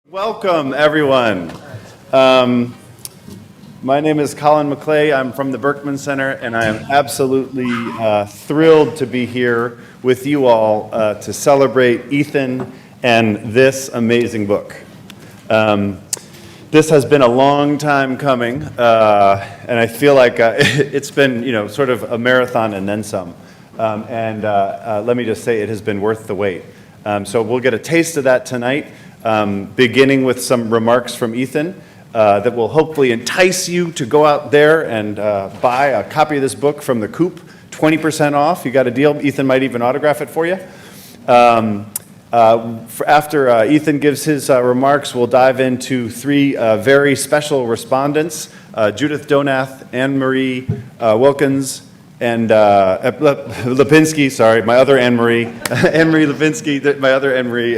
Welcome, everyone. My name is Colin McClay. I'm from the Berkman Center, and I am absolutely thrilled to be here with you all to celebrate Ethan and this amazing book. This has been a long time coming, and I feel like it's been, sort of a marathon and then some. Let me just say, it has been worth the wait. So we'll get a taste of that tonight. Beginning with some remarks from Ethan that will hopefully entice you to go out there and buy a copy of this book from the Coop, 20% off. You got a deal. Ethan might even autograph it for you. After Ethan gives his remarks, we'll dive into three very special respondents, Judith Donath, Anne-Marie Wilkins, and Lipinski, sorry, my other Anne-Marie, Anne-Marie Lipinski, my other Anne-Marie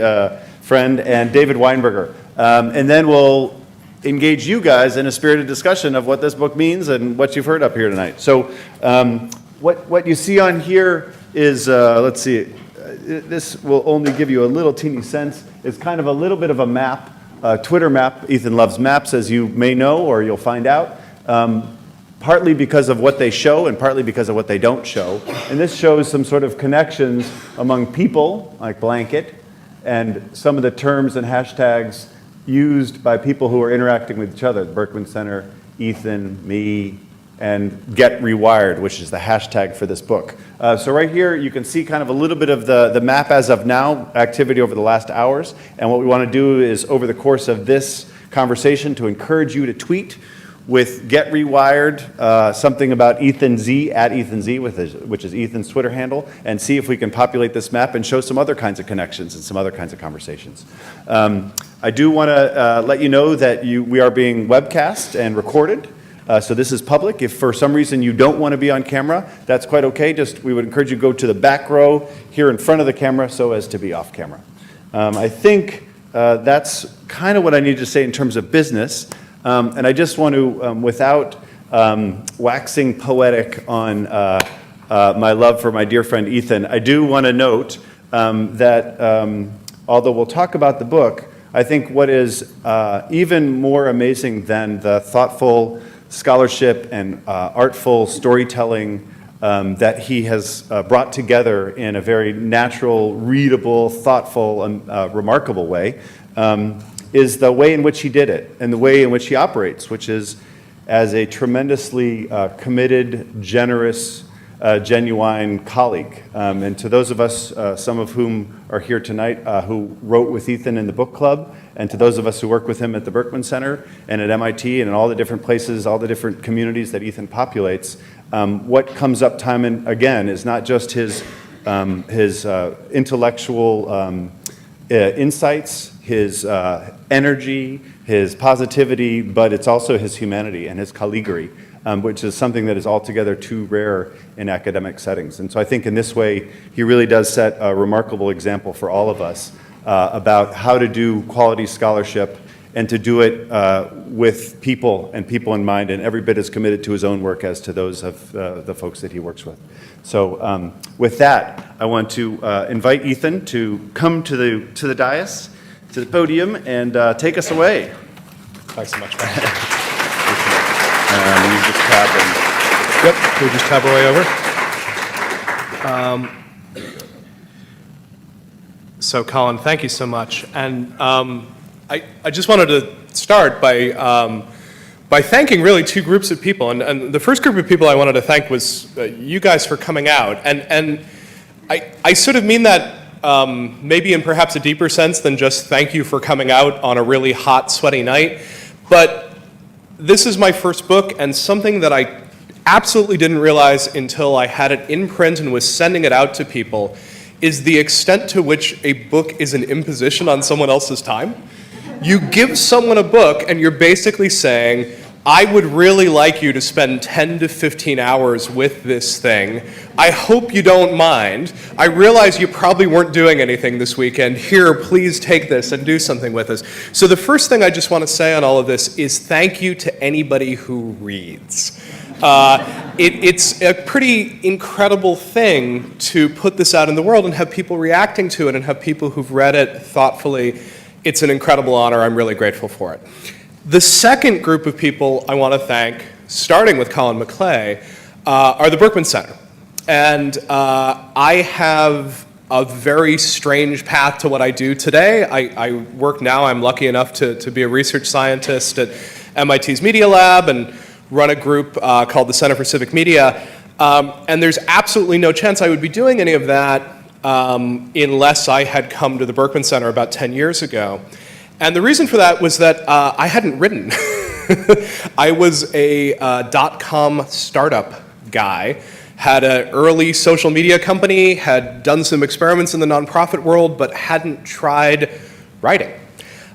friend, and David Weinberger. And then we'll engage you guys in a spirited discussion of what this book means and what you've heard up here tonight. So what you see on here is, let's see, this will only give you a little teeny sense. It's kind of a little bit of a map, a Twitter map. Ethan loves maps, as you may know, or you'll find out. Partly because of what they show and partly because of what they don't show. And this shows some sort of connections among people, like blanket, and some of the terms and hashtags used by people who are interacting with each other, the Berkman Center, Ethan, me, and Get Rewired, which is the hashtag for this book. So right here, you can see kind of a little bit of the map as of now, activity over the last hours. And what we want to do is, over the course of this conversation, to encourage you to tweet with Get Rewired, something about Ethan Z, at Ethan Z, which is Ethan's Twitter handle, and see if we can populate this map and show some other kinds of connections and some other kinds of conversations. I do want to let you know that we are being webcast and recorded, so this is public. If for some reason you don't want to be on camera, that's quite okay. We would encourage you to go to the back row here in front of the camera so as to be off camera. I think that's kind of what I need to say in terms of business. And I just want to, without waxing poetic on my love for my dear friend Ethan, I do want to note that although we'll talk about the book, I think what is even more amazing than the thoughtful scholarship and artful storytelling that he has brought together in a very natural, readable, thoughtful, and remarkable way, is the way in which he did it and the way in which he operates, which is as a tremendously committed, generous, genuine colleague. And to those of us, some of whom are here tonight, who wrote with Ethan in the book club, and to those of us who work with him at the Berkman Center and at MIT and in all the different places, all the different communities that Ethan populates, what comes up time and again is not just his intellectual insights, his energy, his positivity, but it's also his humanity and his colleaguery, which is something that is altogether too rare in academic settings. And so I think in this way, he really does set a remarkable example for all of us about how to do quality scholarship and to do it with people and people in mind, and every bit as committed to his own work as to those of the folks that he works with. So with that, I want to invite Ethan to come to the dais, to the podium, and take us away. Thanks so much, man. You just tab and... Yep, we'll just tab our way over. So, Colin, thank you so much. And I just wanted to start by thanking really two groups of people. And the first group of people I wanted to thank was you guys for coming out. And I sort of mean that maybe in perhaps a deeper sense than just thank you for coming out on a really hot, sweaty night. But this is my first book, and something that I absolutely didn't realize until I had it in print and was sending it out to people is the extent to which a book is an imposition on someone else's time. You give someone a book and you're basically saying, I would really like you to spend 10 to 15 hours with this thing. I hope you don't mind. I realize you probably weren't doing anything this weekend. Here, please take this and do something with us. So the first thing I just want to say on all of this is thank you to anybody who reads. It's a pretty incredible thing to put this out in the world and have people reacting to it and have people who've read it thoughtfully It's an incredible honor. I'm really grateful for it. The second group of people I want to thank, starting with Colin McClay, are the Berkman Center. And I have a very strange path to what I do today. I work now, I'm lucky enough to be a research scientist at MIT's Media Lab and run a group called the Center for Civic Media. And there's absolutely no chance I would be doing any of that unless I had come to the Berkman Center about 10 years ago. And the reason for that was that I hadn't written. I was a dot-com startup guy, had an early social media company, had done some experiments in the nonprofit world, but hadn't tried writing.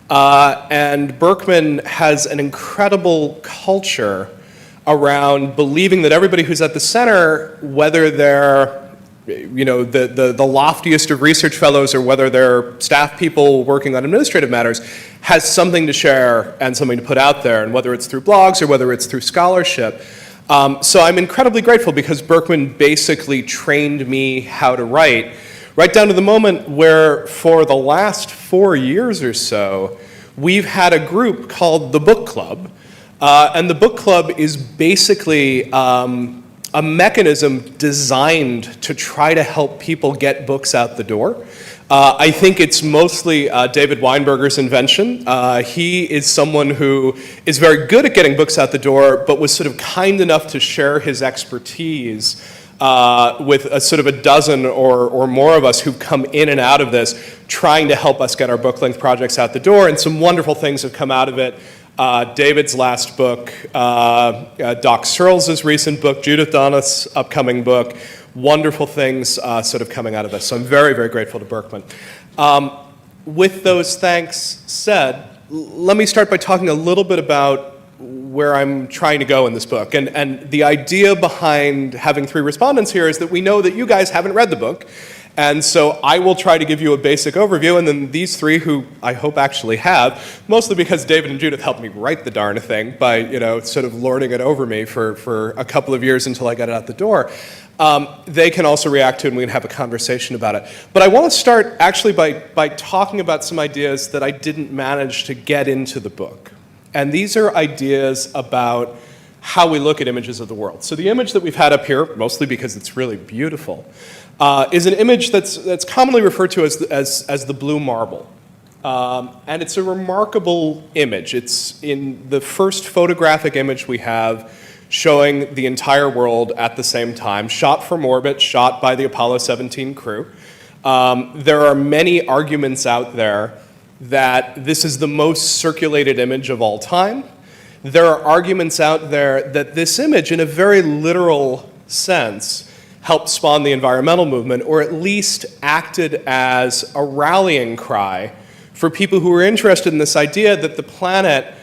And Berkman has an incredible culture around believing that everybody who's at the center, whether they're the loftiest of research fellows or whether they're staff people working on administrative matters, has something to share and something to put out there, and whether it's through blogs or whether it's through scholarship. So I'm incredibly grateful because Berkman basically trained me how to write, right down to the moment where for the last 4 years or so, we've had a group called the Book Club. And the Book Club is basically a mechanism designed to try to help people get books out the door. I think it's mostly David Weinberger's invention. He is someone who is very good at getting books out the door, but was sort of kind enough to share his expertise with a sort of a dozen or more of us who've come in and out of this, trying to help us get our book-length projects out the door, and some wonderful things have come out of it. David's last book, Doc Searles' recent book, Judith Donath's upcoming book, wonderful things sort of coming out of this. So I'm very, very grateful to Berkman. With those thanks said, let me start by talking a little bit about where I'm trying to go in this book. And the idea behind having 3 respondents here is that we know that you guys haven't read the book. And so I will try to give you a basic overview, and then these 3 who I hope actually have, mostly because David and Judith helped me write the darn thing by, sort of lording it over me for a couple of years until I got it out the door. They can also react to it, and we can have a conversation about it. But I want to start actually by talking about some ideas that I didn't manage to get into the book. And these are ideas about how we look at images of the world. So the image that we've had up here, mostly because it's really beautiful, is an image that's commonly referred to as the blue marble. And it's a remarkable image. It's in the first photographic image we have showing the entire world at the same time, shot from orbit, shot by the Apollo 17 crew. There are many arguments out there that this is the most circulated image of all time. There are arguments out there that this image, in a very literal sense, helped spawn the environmental movement, or at least acted as a rallying cry for people who were interested in this idea that the planet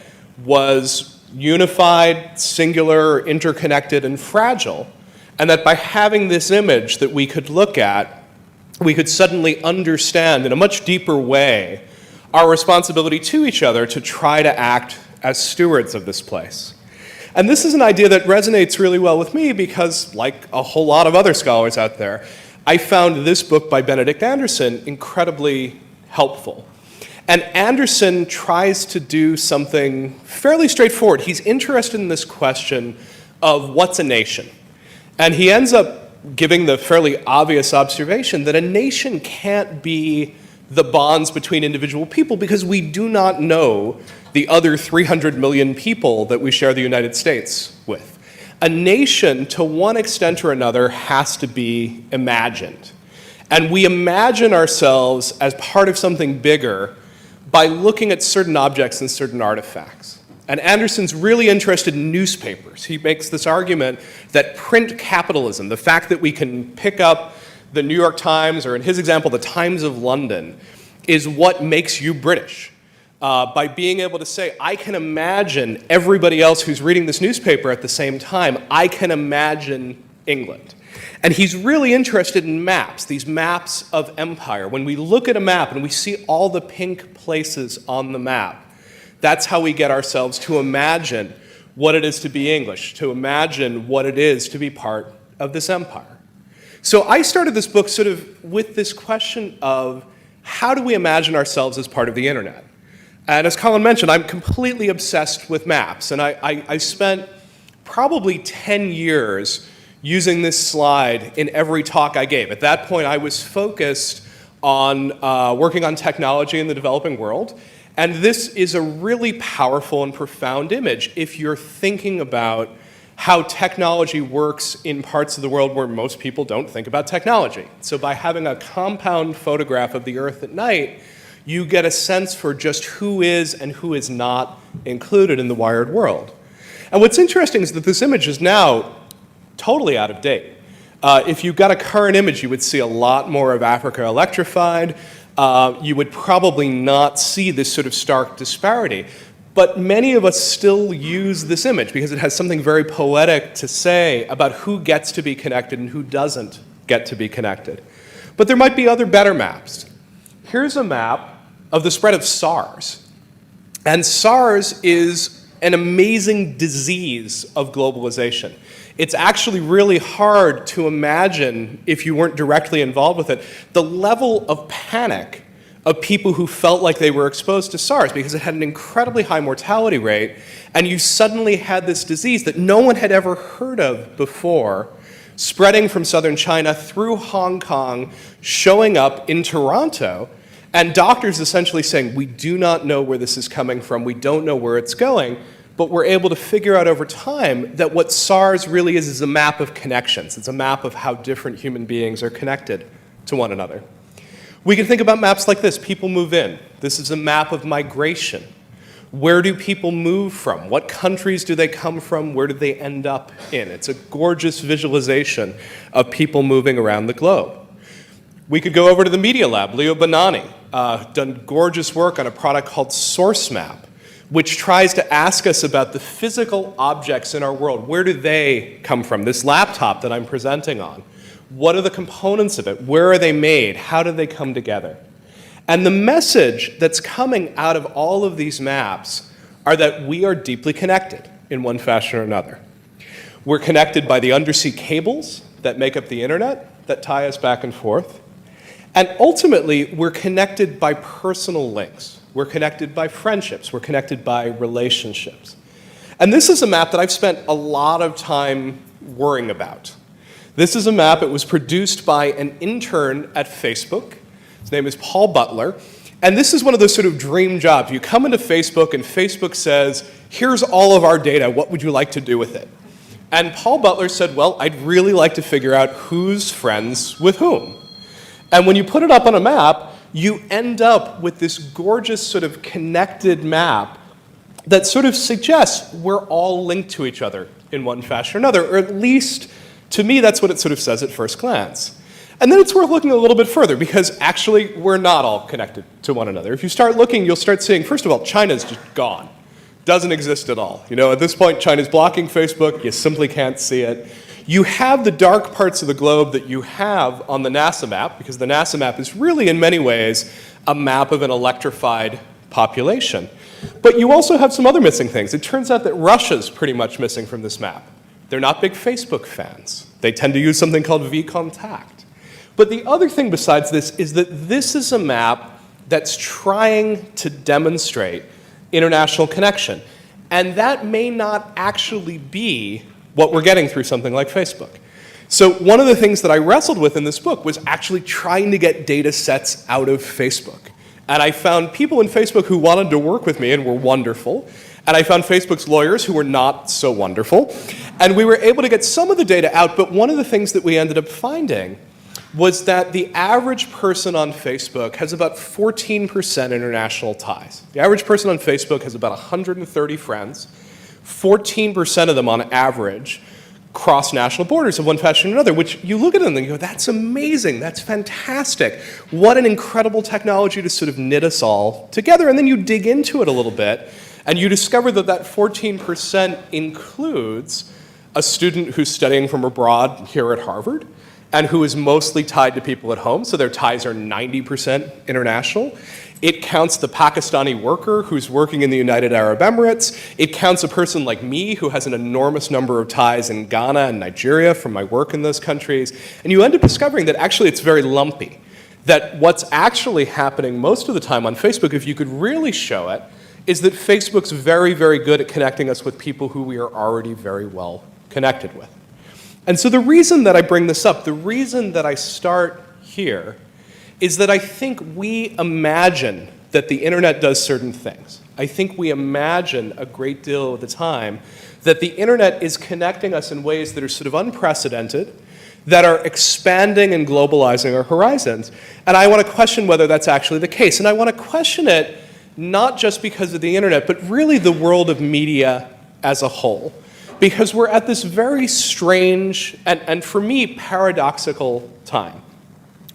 was unified, singular, interconnected, and fragile, and that by having this image that we could look at, we could suddenly understand in a much deeper way our responsibility to each other to try to act as stewards of this place. And this is an idea that resonates really well with me because, like a whole lot of other scholars out there, I found this book by Benedict Anderson incredibly helpful. And Anderson tries to do something fairly straightforward. He's interested in this question of what's a nation. And he ends up giving the fairly obvious observation that a nation can't be the bonds between individual people because we do not know the other 300 million people that we share the United States with. A nation, to one extent or another, has to be imagined. And we imagine ourselves as part of something bigger by looking at certain objects and certain artifacts. And Anderson's really interested in newspapers. He makes this argument that print capitalism, the fact that we can pick up the New York Times, or in his example, the Times of London, is what makes you British. By being able to say, I can imagine everybody else who's reading this newspaper at the same time, I can imagine England. And he's really interested in maps, these maps of empire. When we look at a map and we see all the pink places on the map, that's how we get ourselves to imagine what it is to be English, to imagine what it is to be part of this empire. So I started this book sort of with this question of how do we imagine ourselves as part of the internet? And as Colin mentioned, I'm completely obsessed with maps. And I spent probably 10 years using this slide in every talk I gave. At that point, I was focused on working on technology in the developing world. And this is a really powerful and profound image if you're thinking about how technology works in parts of the world where most people don't think about technology. So by having a compound photograph of the Earth at night, you get a sense for just who is and who is not included in the wired world. And what's interesting is that this image is now totally out of date. If you got a current image, you would see a lot more of Africa electrified. You would probably not see this sort of stark disparity. But many of us still use this image because it has something very poetic to say about who gets to be connected and who doesn't get to be connected. But there might be other better maps. Here's a map of the spread of SARS. And SARS is an amazing disease of globalization. It's actually really hard to imagine, if you weren't directly involved with it, the level of panic of people who felt like they were exposed to SARS because it had an incredibly high mortality rate, and you suddenly had this disease that no one had ever heard of before, spreading from southern China through Hong Kong, showing up in Toronto, and doctors essentially saying, we do not know where this is coming from, we don't know where it's going, but we're able to figure out over time that what SARS really is a map of connections. It's a map of how different human beings are connected to one another. We can think about maps like this. People move in. This is a map of migration. Where do people move from? What countries do they come from? Where do they end up in? It's a gorgeous visualization of people moving around the globe. We could go over to the Media Lab. Leo Bonanni done gorgeous work on a product called Source Map, which tries to ask us about the physical objects in our world. Where do they come from? This laptop that I'm presenting on. What are the components of it? Where are they made? How do they come together? And the message that's coming out of all of these maps are that we are deeply connected in one fashion or another. We're connected by the undersea cables that make up the internet, that tie us back and forth. And ultimately, we're connected by personal links. We're connected by friendships. We're connected by relationships. And this is a map that I've spent a lot of time worrying about. This is a map. It was produced by an intern at Facebook. His name is Paul Butler. And this is one of those sort of dream jobs. You come into Facebook and Facebook says, here's all of our data. What would you like to do with it? And Paul Butler said, well, I'd really like to figure out who's friends with whom. And when you put it up on a map, you end up with this gorgeous sort of connected map that sort of suggests we're all linked to each other in one fashion or another, or at least, to me, that's what it sort of says at first glance. And then it's worth looking a little bit further, because actually we're not all connected to one another. If you start looking, you'll start seeing, first of all, China's just gone. Doesn't exist at all. You know, at this point, China's blocking Facebook. You simply can't see it. You have the dark parts of the globe that you have on the NASA map, because the NASA map is really, in many ways, a map of an electrified population. But you also have some other missing things. It turns out that Russia's pretty much missing from this map. They're not big Facebook fans. They tend to use something called vContact. But the other thing besides this is that this is a map that's trying to demonstrate international connection. And that may not actually be what we're getting through something like Facebook. So one of the things that I wrestled with in this book was actually trying to get data sets out of Facebook. And I found people in Facebook who wanted to work with me and were wonderful. And I found Facebook's lawyers who were not so wonderful. And we were able to get some of the data out, but one of the things that we ended up finding was that the average person on Facebook has about 14% international ties. The average person on Facebook has about 130 friends. 14% of them on average cross national borders of one fashion or another, which you look at them and you go, that's amazing, that's fantastic. What an incredible technology to sort of knit us all together. And then you dig into it a little bit, and you discover that that 14% includes a student who's studying from abroad here at Harvard, and who is mostly tied to people at home, so their ties are 90% international. It counts the Pakistani worker who's working in the United Arab Emirates. It counts a person like me who has an enormous number of ties in Ghana and Nigeria from my work in those countries. And you end up discovering that actually it's very lumpy. that what's actually happening most of the time on Facebook, if you could really show it, is that Facebook's very, very good at connecting us with people who we are already very well connected with. And so the reason that I bring this up, the reason that I start here, is that I think we imagine that the internet does certain things. I think we imagine a great deal of the time that the internet is connecting us in ways that are sort of unprecedented, that are expanding and globalizing our horizons. And I want to question whether that's actually the case. And I want to question it not just because of the internet, but really the world of media as a whole. Because we're at this very strange and for me, paradoxical time,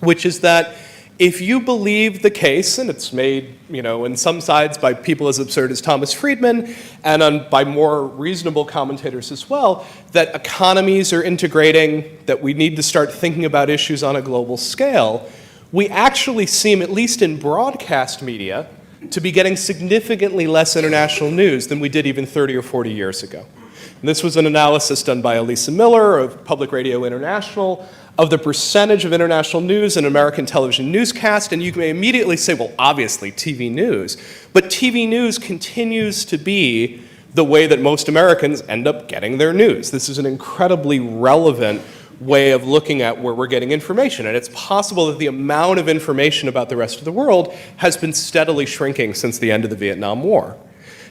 which is that if you believe the case, and it's made, in some sides by people as absurd as Thomas Friedman, and by more reasonable commentators as well, that economies are integrating, that we need to start thinking about issues on a global scale, we actually seem, at least in broadcast media, to be getting significantly less international news than we did even 30 or 40 years ago. And this was an analysis done by Elisa Miller of Public Radio International of the percentage of international news in American television newscast, and you may immediately say, well, obviously TV news, but TV news continues to be the way that most Americans end up getting their news. This is an incredibly relevant way of looking at where we're getting information, and it's possible that the amount of information about the rest of the world has been steadily shrinking since the end of the Vietnam War.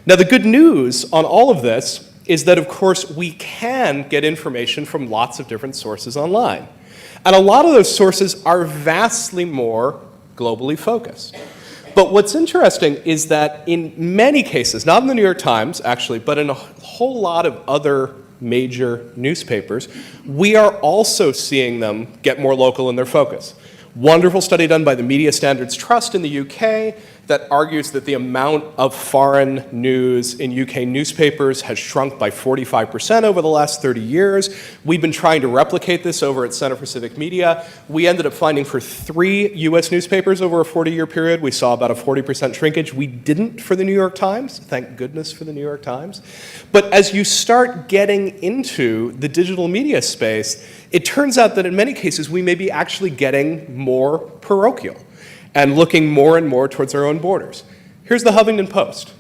Now, the good news on all of this is that, of course, we can get information from lots of different sources online. And a lot of those sources are vastly more globally focused. But what's interesting is that in many cases, not in the New York Times, actually, but in a whole lot of other major newspapers, we are also seeing them get more local in their focus. Wonderful study done by the Media Standards Trust in the UK that argues that the amount of foreign news in UK newspapers has shrunk by 45% over the last 30 years. We've been trying to replicate this over at Center for Civic Media. We ended up finding for 3 US newspapers over a 40-year period, we saw about a 40% shrinkage. We didn't for the New York Times. Thank goodness for the New York Times. But as you start getting into the digital media space, it turns out that in many cases we may be actually getting more parochial and looking more and more towards our own borders. Here's the Huffington Post,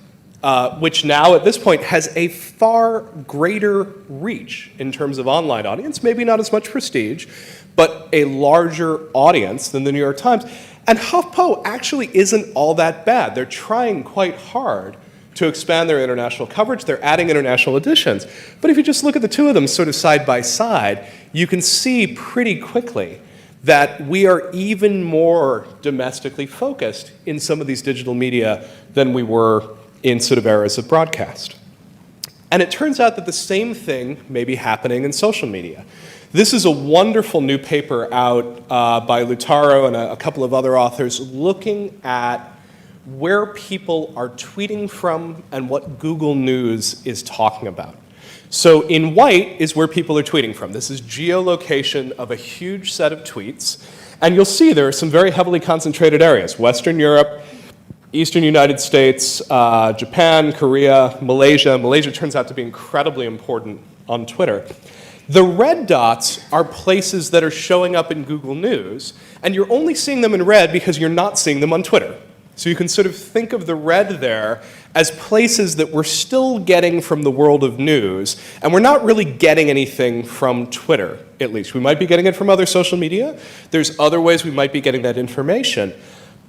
which now at this point has a far greater reach in terms of online audience, maybe not as much prestige, but a larger audience than the New York Times. And HuffPo actually isn't all that bad. They're trying quite hard to expand their international coverage. They're adding international editions. But if you just look at the two of them sort of side by side, you can see pretty quickly that we are even more domestically focused in some of these digital media than we were in sort of eras of broadcast. And it turns out that the same thing may be happening in social media. This is a wonderful new paper out by Lutaro and a couple of other authors looking at where people are tweeting from and what Google News is talking about. So in white is where people are tweeting from. This is geolocation of a huge set of tweets. And you'll see there are some very heavily concentrated areas. Western Europe, Eastern United States, Japan, Korea, Malaysia. Malaysia turns out to be incredibly important on Twitter. The red dots are places that are showing up in Google News, and you're only seeing them in red because you're not seeing them on Twitter. So you can sort of think of the red there as places that we're still getting from the world of news, and we're not really getting anything from Twitter, at least. We might be getting it from other social media. There's other ways we might be getting that information.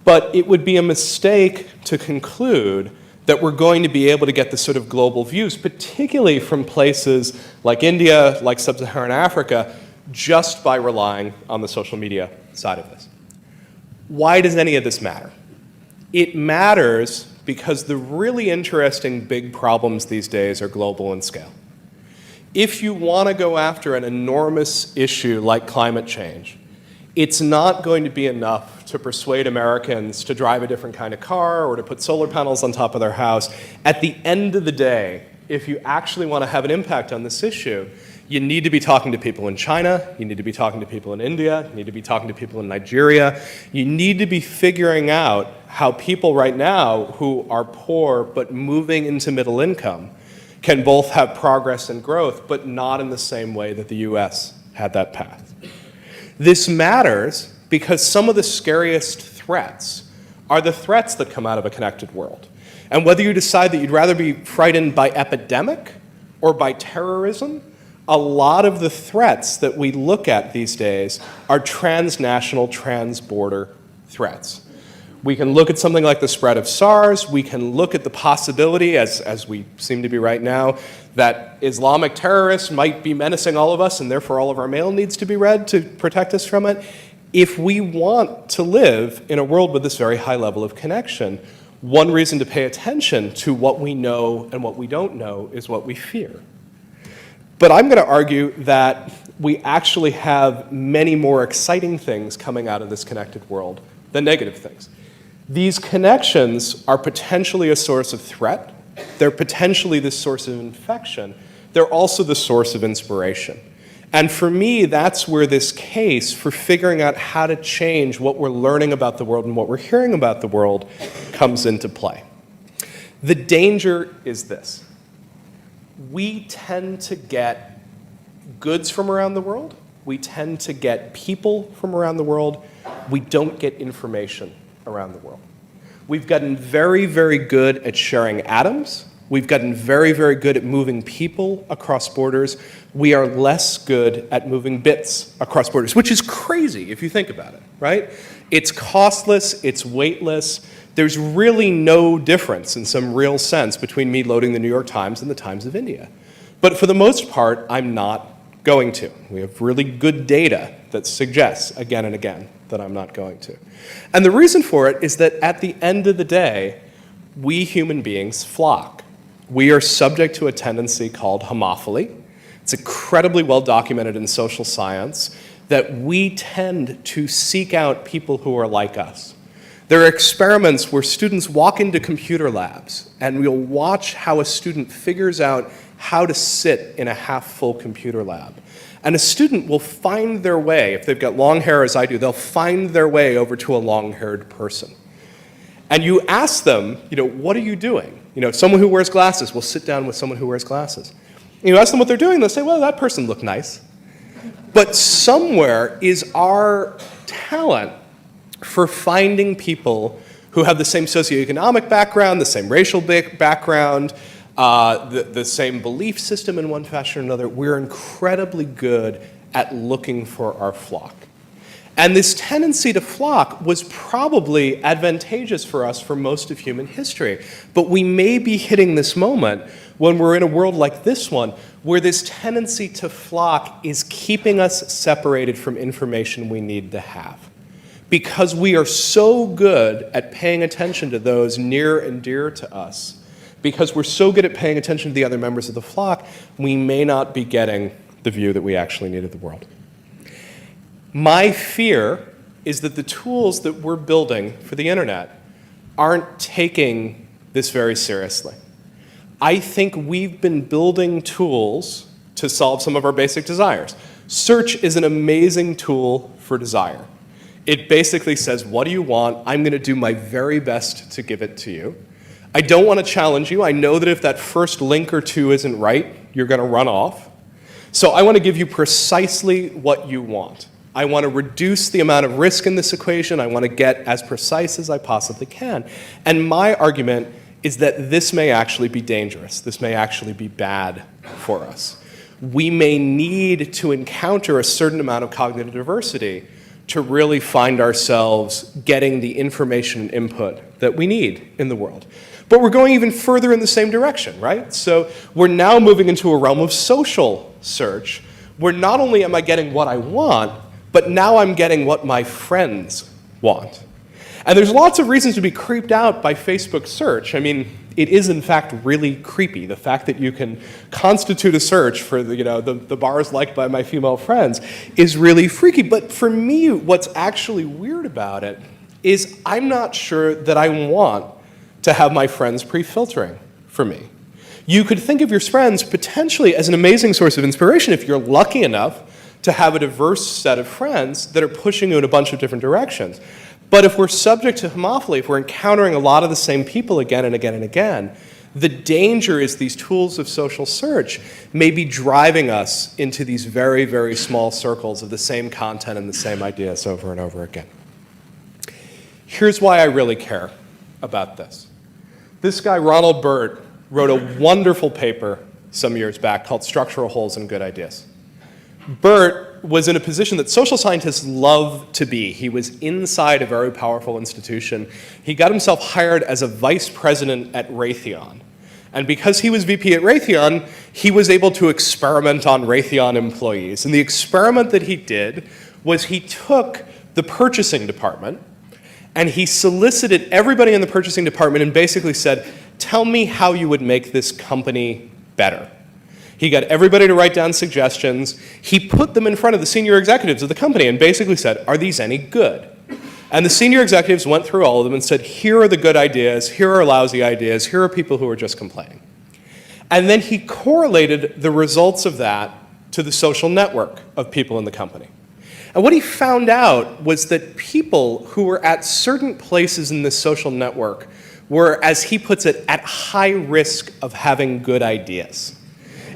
But it would be a mistake to conclude that we're going to be able to get the sort of global views, particularly from places like India, like Sub-Saharan Africa, just by relying on the social media side of this. Why does any of this matter? It matters because the really interesting big problems these days are global in scale. If you want to go after an enormous issue like climate change, it's not going to be enough to persuade Americans to drive a different kind of car or to put solar panels on top of their house. At the end of the day, if you actually want to have an impact on this issue, you need to be talking to people in China, you need to be talking to people in India, you need to be talking to people in Nigeria. You need to be figuring out how people right now who are poor but moving into middle income can both have progress and growth, but not in the same way that the US had that path. This matters because some of the scariest threats are the threats that come out of a connected world. And whether you decide that you'd rather be frightened by epidemic or by terrorism, a lot of the threats that we look at these days are transnational, transborder threats. We can look at something like the spread of SARS. We can look at the possibility, as we seem to be right now, that Islamic terrorists might be menacing all of us, and therefore all of our mail needs to be read to protect us from it. If we want to live in a world with this very high level of connection, one reason to pay attention to what we know and what we don't know is what we fear. But I'm going to argue that we actually have many more exciting things coming out of this connected world than negative things. These connections are potentially a source of threat. They're potentially the source of infection. They're also the source of inspiration. And for me, that's where this case for figuring out how to change what we're learning about the world and what we're hearing about the world comes into play. The danger is this. We tend to get goods from around the world. We tend to get people from around the world. We don't get information around the world. We've gotten very, very good at sharing atoms. We've gotten very, very good at moving people across borders. We are less good at moving bits across borders, which is crazy if you think about it, right? It's costless, it's weightless. There's really no difference in some real sense between me loading the New York Times and the Times of India. But for the most part, I'm not going to. We have really good data that suggests again and again that I'm not going to. And the reason for it is that at the end of the day, we human beings flock. We are subject to a tendency called homophily. It's incredibly well documented in social science that we tend to seek out people who are like us. There are experiments where students walk into computer labs and we'll watch how a student figures out how to sit in a half-full computer lab. And a student will find their way, if they've got long hair as I do, they'll find their way over to a long-haired person. And you ask them, what are you doing? Someone who wears glasses will sit down with someone who wears glasses. And you ask them what they're doing, they'll say, well, that person looked nice. But somewhere is our talent for finding people who have the same socioeconomic background, the same racial background, the same belief system in one fashion or another. We're incredibly good at looking for our flock. And this tendency to flock was probably advantageous for us for most of human history. But we may be hitting this moment when we're in a world like this one, where this tendency to flock is keeping us separated from information we need to have. Because we are so good at paying attention to those near and dear to us, because we're so good at paying attention to the other members of the flock, we may not be getting the view that we actually need of the world. My fear is that the tools that we're building for the internet aren't taking this very seriously. I think we've been building tools to solve some of our basic desires. Search is an amazing tool for desire. It basically says, what do you want? I'm going to do my very best to give it to you. I don't want to challenge you. I know that if that first link or two isn't right, you're going to run off. So I want to give you precisely what you want. I want to reduce the amount of risk in this equation. I want to get as precise as I possibly can. And my argument is that this may actually be dangerous. This may actually be bad for us. We may need to encounter a certain amount of cognitive diversity to really find ourselves getting the information and input that we need in the world. But we're going even further in the same direction, right? So we're now moving into a realm of social search, where not only am I getting what I want, but now I'm getting what my friends want. And there's lots of reasons to be creeped out by Facebook search. I mean, it is in fact really creepy. The fact that you can constitute a search for the bars liked by my female friends is really freaky. But for me, what's actually weird about it is I'm not sure that I want to have my friends pre-filtering for me. You could think of your friends potentially as an amazing source of inspiration if you're lucky enough to have a diverse set of friends that are pushing you in a bunch of different directions. But if we're subject to homophily, if we're encountering a lot of the same people again and again and again, The danger is these tools of social search may be driving us into these very, very small circles of the same content and the same ideas over and over again. Here's why I really care about this. This guy, Ronald Burt, wrote a wonderful paper some years back called Structural Holes in Good Ideas. Burt was in a position that social scientists love to be. He was inside a very powerful institution. He got himself hired as a vice president at Raytheon. And because he was VP at Raytheon, he was able to experiment on Raytheon employees. And the experiment that he did was he took the purchasing department and he solicited everybody in the purchasing department and basically said, tell me how you would make this company better. He got everybody to write down suggestions. He put them in front of the senior executives of the company and basically said, are these any good? And the senior executives went through all of them and said, here are the good ideas, here are lousy ideas, here are people who are just complaining. And then he correlated the results of that to the social network of people in the company. And what he found out was that people who were at certain places in this social network were, as he puts it, at high risk of having good ideas.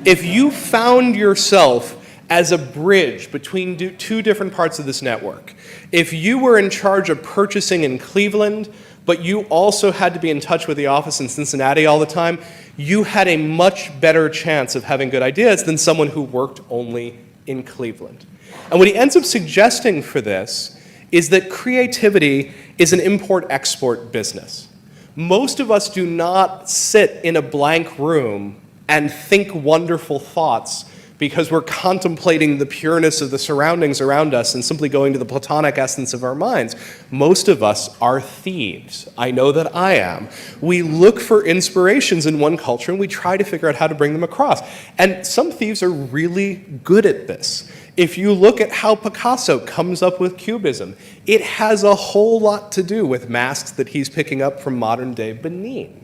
If you found yourself as a bridge between two different parts of this network, if you were in charge of purchasing in Cleveland, but you also had to be in touch with the office in Cincinnati all the time, you had a much better chance of having good ideas than someone who worked only in Cleveland. And what he ends up suggesting for this is that creativity is an import-export business. Most of us do not sit in a blank room and think wonderful thoughts because we're contemplating the pureness of the surroundings around us and simply going to the platonic essence of our minds. Most of us are thieves. I know that I am. We look for inspirations in one culture and we try to figure out how to bring them across. And some thieves are really good at this. If you look at how Picasso comes up with Cubism, it has a whole lot to do with masks that he's picking up from modern-day Benin.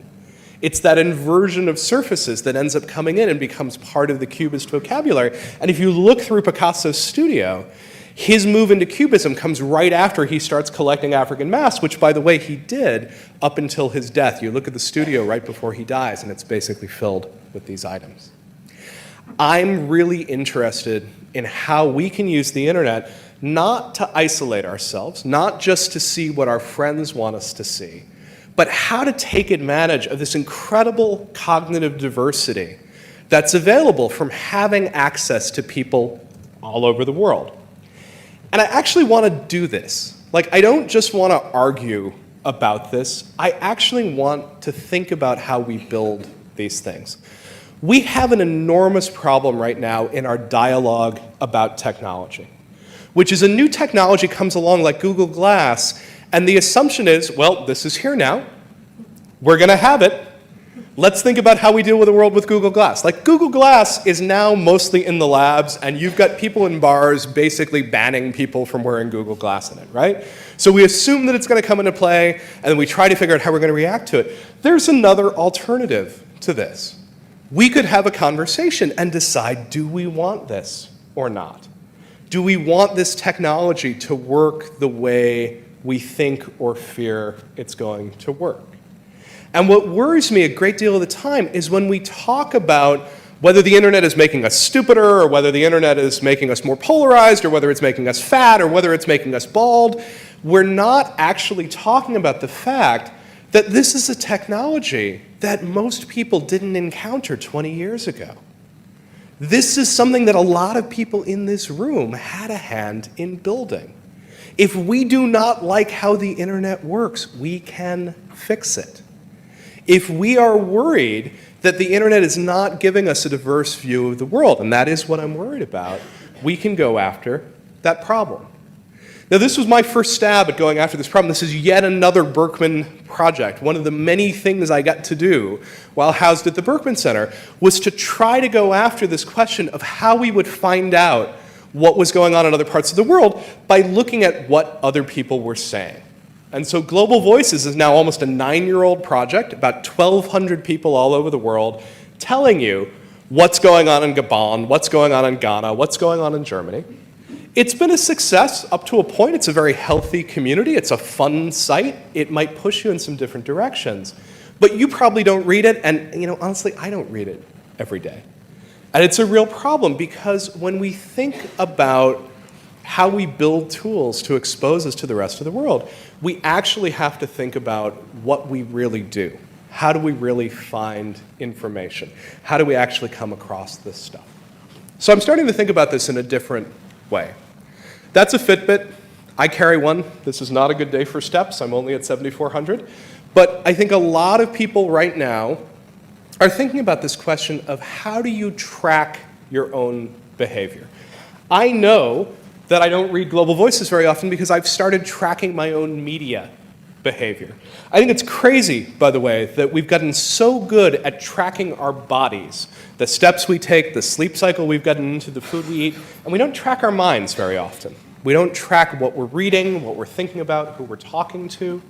It's that inversion of surfaces that ends up coming in and becomes part of the Cubist vocabulary. And if you look through Picasso's studio, his move into Cubism comes right after he starts collecting African masks, which, by the way, he did up until his death. You look at the studio right before he dies, and it's basically filled with these items. I'm really interested in how we can use the internet not to isolate ourselves, not just to see what our friends want us to see, but how to take advantage of this incredible cognitive diversity that's available from having access to people all over the world. And I actually want to do this. Like, I don't just want to argue about this. I actually want to think about how we build these things. We have an enormous problem right now in our dialogue about technology, which is a new technology comes along like Google Glass, and the assumption is, well, this is here now. We're going to have it. Let's think about how we deal with the world with Google Glass. Like, Google Glass is now mostly in the labs, and you've got people in bars basically banning people from wearing Google Glass in it, right? So we assume that it's going to come into play, and then we try to figure out how we're going to react to it. There's another alternative to this. We could have a conversation and decide, do we want this or not? Do we want this technology to work the way we think or fear it's going to work? And what worries me a great deal of the time is when we talk about whether the internet is making us stupider, or whether the internet is making us more polarized, or whether it's making us fat, or whether it's making us bald, we're not actually talking about the fact that this is a technology that most people didn't encounter 20 years ago. This is something that a lot of people in this room had a hand in building. If we do not like how the internet works, we can fix it. If we are worried that the internet is not giving us a diverse view of the world, and that is what I'm worried about, we can go after that problem. Now, this was my first stab at going after this problem. This is yet another Berkman project. One of the many things I got to do while housed at the Berkman Center was to try to go after this question of how we would find out what was going on in other parts of the world by looking at what other people were saying. And so Global Voices is now almost a 9-year-old project, about 1,200 people all over the world telling you what's going on in Gabon, what's going on in Ghana, what's going on in Germany. It's been a success up to a point. It's a very healthy community. It's a fun site. It might push you in some different directions. But you probably don't read it, and honestly, I don't read it every day. And it's a real problem because when we think about how we build tools to expose us to the rest of the world, we actually have to think about what we really do. How do we really find information? How do we actually come across this stuff? So I'm starting to think about this in a different way. That's a Fitbit. I carry one. This is not a good day for steps. I'm only at 7,400. But I think a lot of people right now are thinking about this question of how do you track your own behavior? I know that I don't read Global Voices very often because I've started tracking my own media behavior. I think it's crazy, by the way, that we've gotten so good at tracking our bodies, the steps we take, the sleep cycle we've gotten into, the food we eat, and we don't track our minds very often. We don't track what we're reading, what we're thinking about, who we're talking to.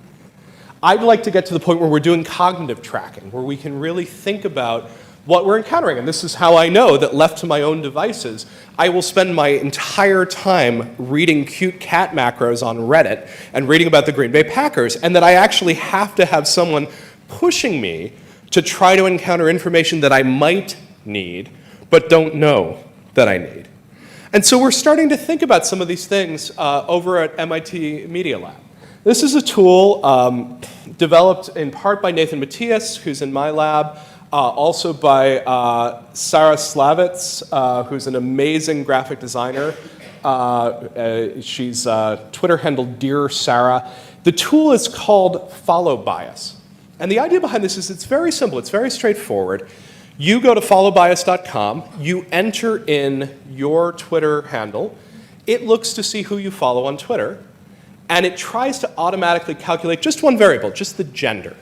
I'd like to get to the point where we're doing cognitive tracking, where we can really think about what we're encountering. And this is how I know that left to my own devices, I will spend my entire time reading cute cat macros on Reddit and reading about the Green Bay Packers, and that I actually have to have someone pushing me to try to encounter information that I might need, but don't know that I need. And so we're starting to think about some of these things over at MIT Media Lab. This is a tool developed in part by Nathan Matias, who's in my lab, also by Sarah Slavitz, who's an amazing graphic designer. She's Twitter handled Dear Sarah. The tool is called Follow Bias. And the idea behind this is it's very simple, it's very straightforward. You go to followbias.com, you enter in your Twitter handle, it looks to see who you follow on Twitter, and it tries to automatically calculate just one variable, just the gender.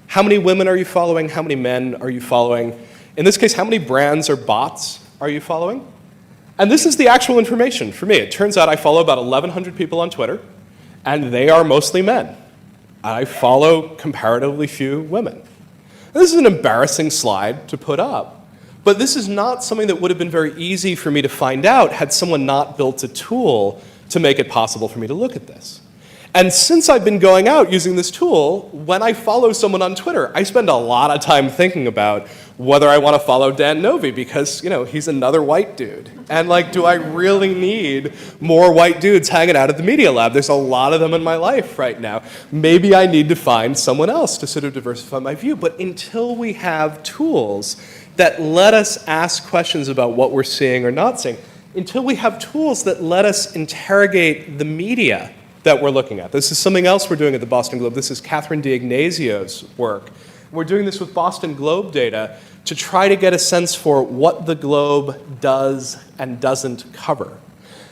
How many women are you following? How many men are you following? In this case, how many brands or bots are you following? And this is the actual information for me. It turns out I follow about 1,100 people on Twitter, and they are mostly men. I follow comparatively few women. And this is an embarrassing slide to put up, but this is not something that would have been very easy for me to find out had someone not built a tool to make it possible for me to look at this. And since I've been going out using this tool, when I follow someone on Twitter, I spend a lot of time thinking about whether I want to follow Dan Novi because, he's another white dude. And do I really need more white dudes hanging out at the Media Lab? There's a lot of them in my life right now. Maybe I need to find someone else to sort of diversify my view. But until we have tools that let us ask questions about what we're seeing or not seeing, until we have tools that let us interrogate the media that we're looking at. This is something else we're doing at the Boston Globe. This is Catherine D'Ignazio's work. We're doing this with Boston Globe data to try to get a sense for what the Globe does and doesn't cover.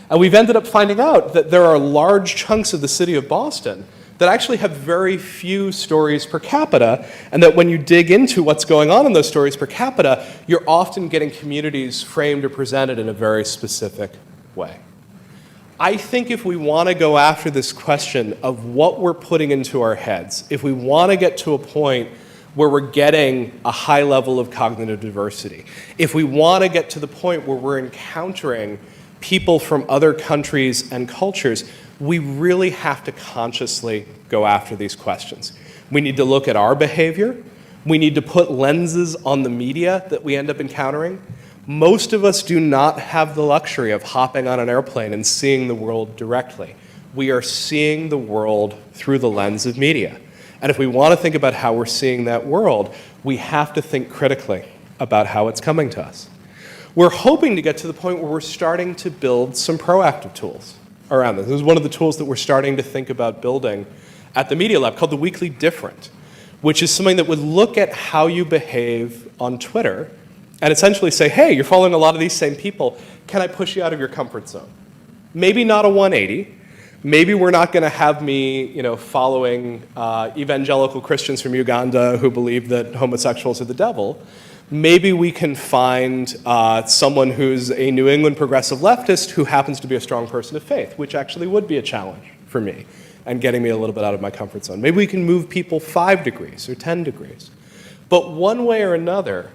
And we've ended up finding out that there are large chunks of the city of Boston that actually have very few stories per capita, and that when you dig into what's going on in those stories per capita, you're often getting communities framed or presented in a very specific way. I think if we want to go after this question of what we're putting into our heads, if we want to get to a point where we're getting a high level of cognitive diversity, if we want to get to the point where we're encountering people from other countries and cultures, we really have to consciously go after these questions. We need to look at our behavior. We need to put lenses on the media that we end up encountering. Most of us do not have the luxury of hopping on an airplane and seeing the world directly. We are seeing the world through the lens of media. And if we want to think about how we're seeing that world, we have to think critically about how it's coming to us. We're hoping to get to the point where we're starting to build some proactive tools around this. This is one of the tools that we're starting to think about building at the Media Lab called the Weekly Different, which is something that would look at how you behave on Twitter and essentially say, hey, you're following a lot of these same people. Can I push you out of your comfort zone? Maybe not a 180. Maybe we're not going to have me, following evangelical Christians from Uganda who believe that homosexuals are the devil. Maybe we can find someone who's a New England progressive leftist who happens to be a strong person of faith, which actually would be a challenge for me and getting me a little bit out of my comfort zone. Maybe we can move people 5 degrees or 10 degrees. But one way or another,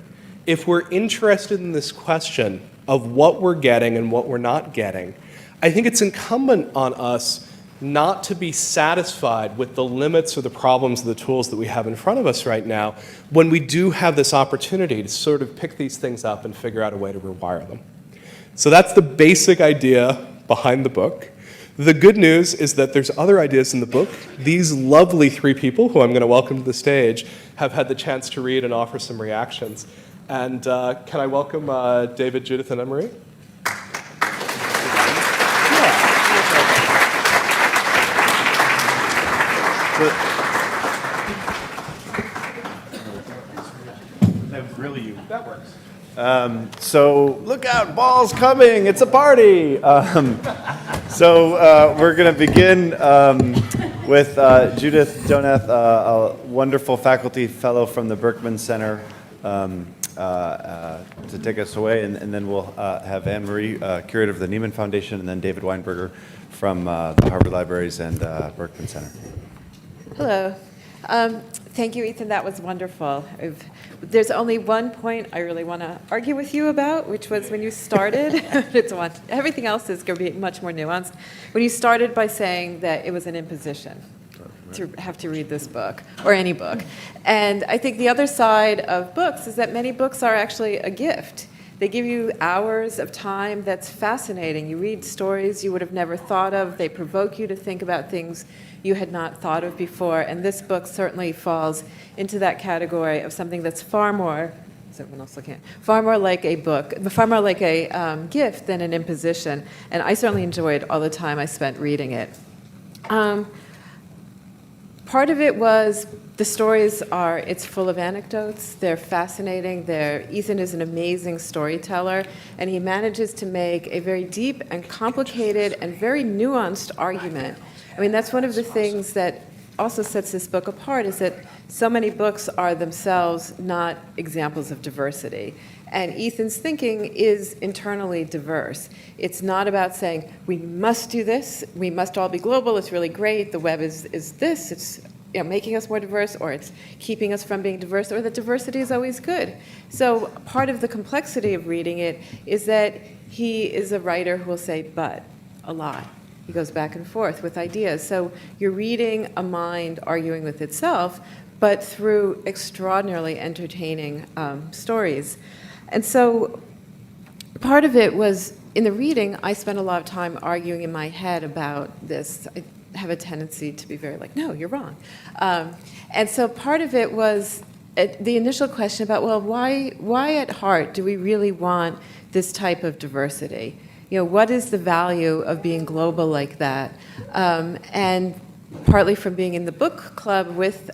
if we're interested in this question of what we're getting and what we're not getting, I think it's incumbent on us not to be satisfied with the limits or the problems or the tools that we have in front of us right now when we do have this opportunity to sort of pick these things up and figure out a way to rewire them. So that's the basic idea behind the book. The good news is that there's other ideas in the book. These lovely three people, who I'm going to welcome to the stage, have had the chance to read and offer some reactions. And can I welcome David, Judith, and Anne-Marie? Really you. That works. So look out, ball's coming, it's a party. We're going to begin with Judith Donath, a wonderful faculty fellow from the Berkman Center, to take us away, and then we'll have Anne-Marie, curator of the Nieman Foundation, and then David Weinberger from the Harvard Libraries and Berkman Center. Hello. Thank you, Ethan. That was wonderful. There's only one point I really want to argue with you about, which was when you started. Everything else is going to be much more nuanced. When you started by saying that it was an imposition to have to read this book, or any book. And I think the other side of books is that many books are actually a gift. They give you hours of time that's fascinating. You read stories you would have never thought of. They provoke you to think about things you had not thought of before. And this book certainly falls into that category of something that's far more, is everyone else looking at? Far more like a book, far more like a gift than an imposition. And I certainly enjoyed all the time I spent reading it. Part of it was the stories it's full of anecdotes. They're fascinating. Ethan is an amazing storyteller, and he manages to make a very deep and complicated and very nuanced argument. I mean, that's one of the things that also sets this book apart, is that so many books are themselves not examples of diversity. And Ethan's thinking is internally diverse. It's not about saying, we must do this, we must all be global, it's really great, the web is this, it's making us more diverse, or it's keeping us from being diverse, or that diversity is always good. So part of the complexity of reading it is that he is a writer who will say but a lot. He goes back and forth with ideas. So you're reading a mind arguing with itself, but through extraordinarily entertaining stories. And so part of it was, in the reading, I spent a lot of time arguing in my head about this. I have a tendency to be very like, no, you're wrong. And so part of it was the initial question about, well, why at heart do we really want this type of diversity? What is the value of being global like that? And partly from being in the book club with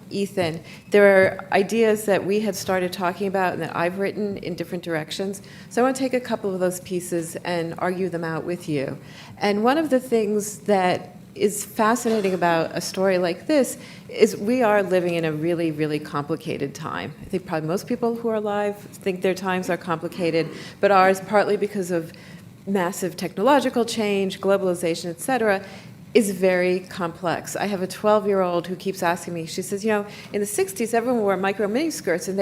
Ethan, there are ideas that we had started talking about and that I've written in different directions. So I want to take a couple of those pieces and argue them out with you. And one of the things that is fascinating about a story like this is we are living in a really, really complicated time. I think probably most people who are alive think their times are complicated, but ours, partly because of massive technological change, globalization, et cetera, is very complex. I have a 12-year-old who keeps asking me, she says, in the 60s, everyone wore micro miniskirts, and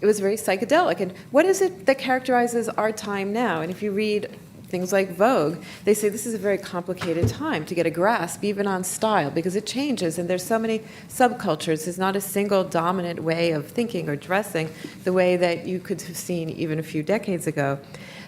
it was very psychedelic. And what is it that characterizes our time now? And if you read things like Vogue, they say this is a very complicated time to get a grasp, even on style, because it changes, and there's so many subcultures. There's not a single dominant way of thinking or dressing the way that you could have seen even a few decades ago.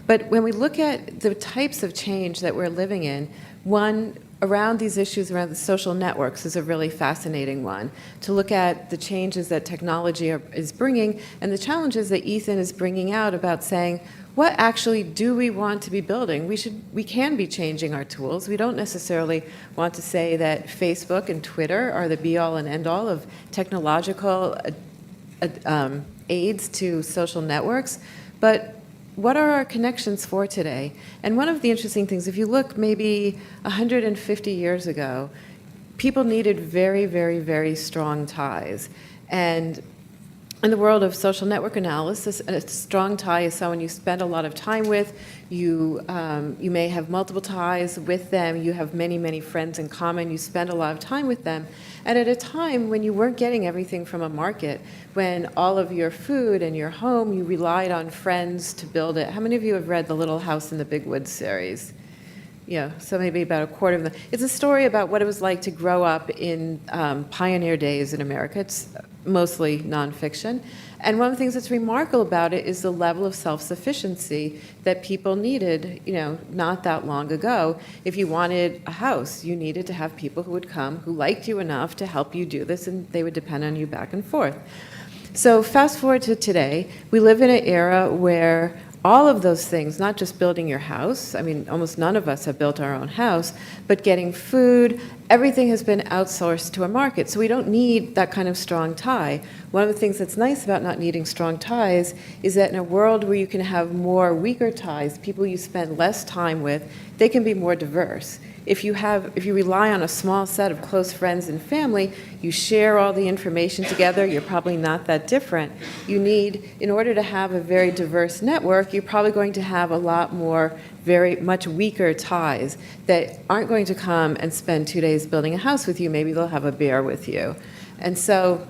But when we look at the types of change that we're living in, one around these issues around the social networks is a really fascinating one, to look at the changes that technology is bringing and the challenges that Ethan is bringing out about saying, what actually do we want to be building? We can be changing our tools. We don't necessarily want to say that Facebook and Twitter are the be-all and end-all of technological aids to social networks, but what are our connections for today? And one of the interesting things, if you look maybe 150 years ago, people needed very, very, very strong ties. And in the world of social network analysis, a strong tie is someone you spend a lot of time with. You may have multiple ties with them. You have many, many friends in common. You spend a lot of time with them. And at a time when you weren't getting everything from a market, when all of your food and your home, you relied on friends to build it. How many of you have read the Little House in the Big Woods series? so maybe about a quarter of them. It's a story about what it was like to grow up in pioneer days in America. It's mostly nonfiction. And one of the things that's remarkable about it is the level of self-sufficiency that people needed, not that long ago. If you wanted a house, you needed to have people who would come, who liked you enough to help you do this, and they would depend on you back and forth. So fast forward to today, we live in an era where all of those things, not just building your house, I mean, almost none of us have built our own house, but getting food, everything has been outsourced to a market. So we don't need that kind of strong tie. One of the things that's nice about not needing strong ties is that in a world where you can have more weaker ties, people you spend less time with, they can be more diverse. If you rely on a small set of close friends and family, you share all the information together, you're probably not that different. In order to have a very diverse network, you're probably going to have a lot more very much weaker ties that aren't going to come and spend 2 days building a house with you. Maybe they'll have a bear with you. And so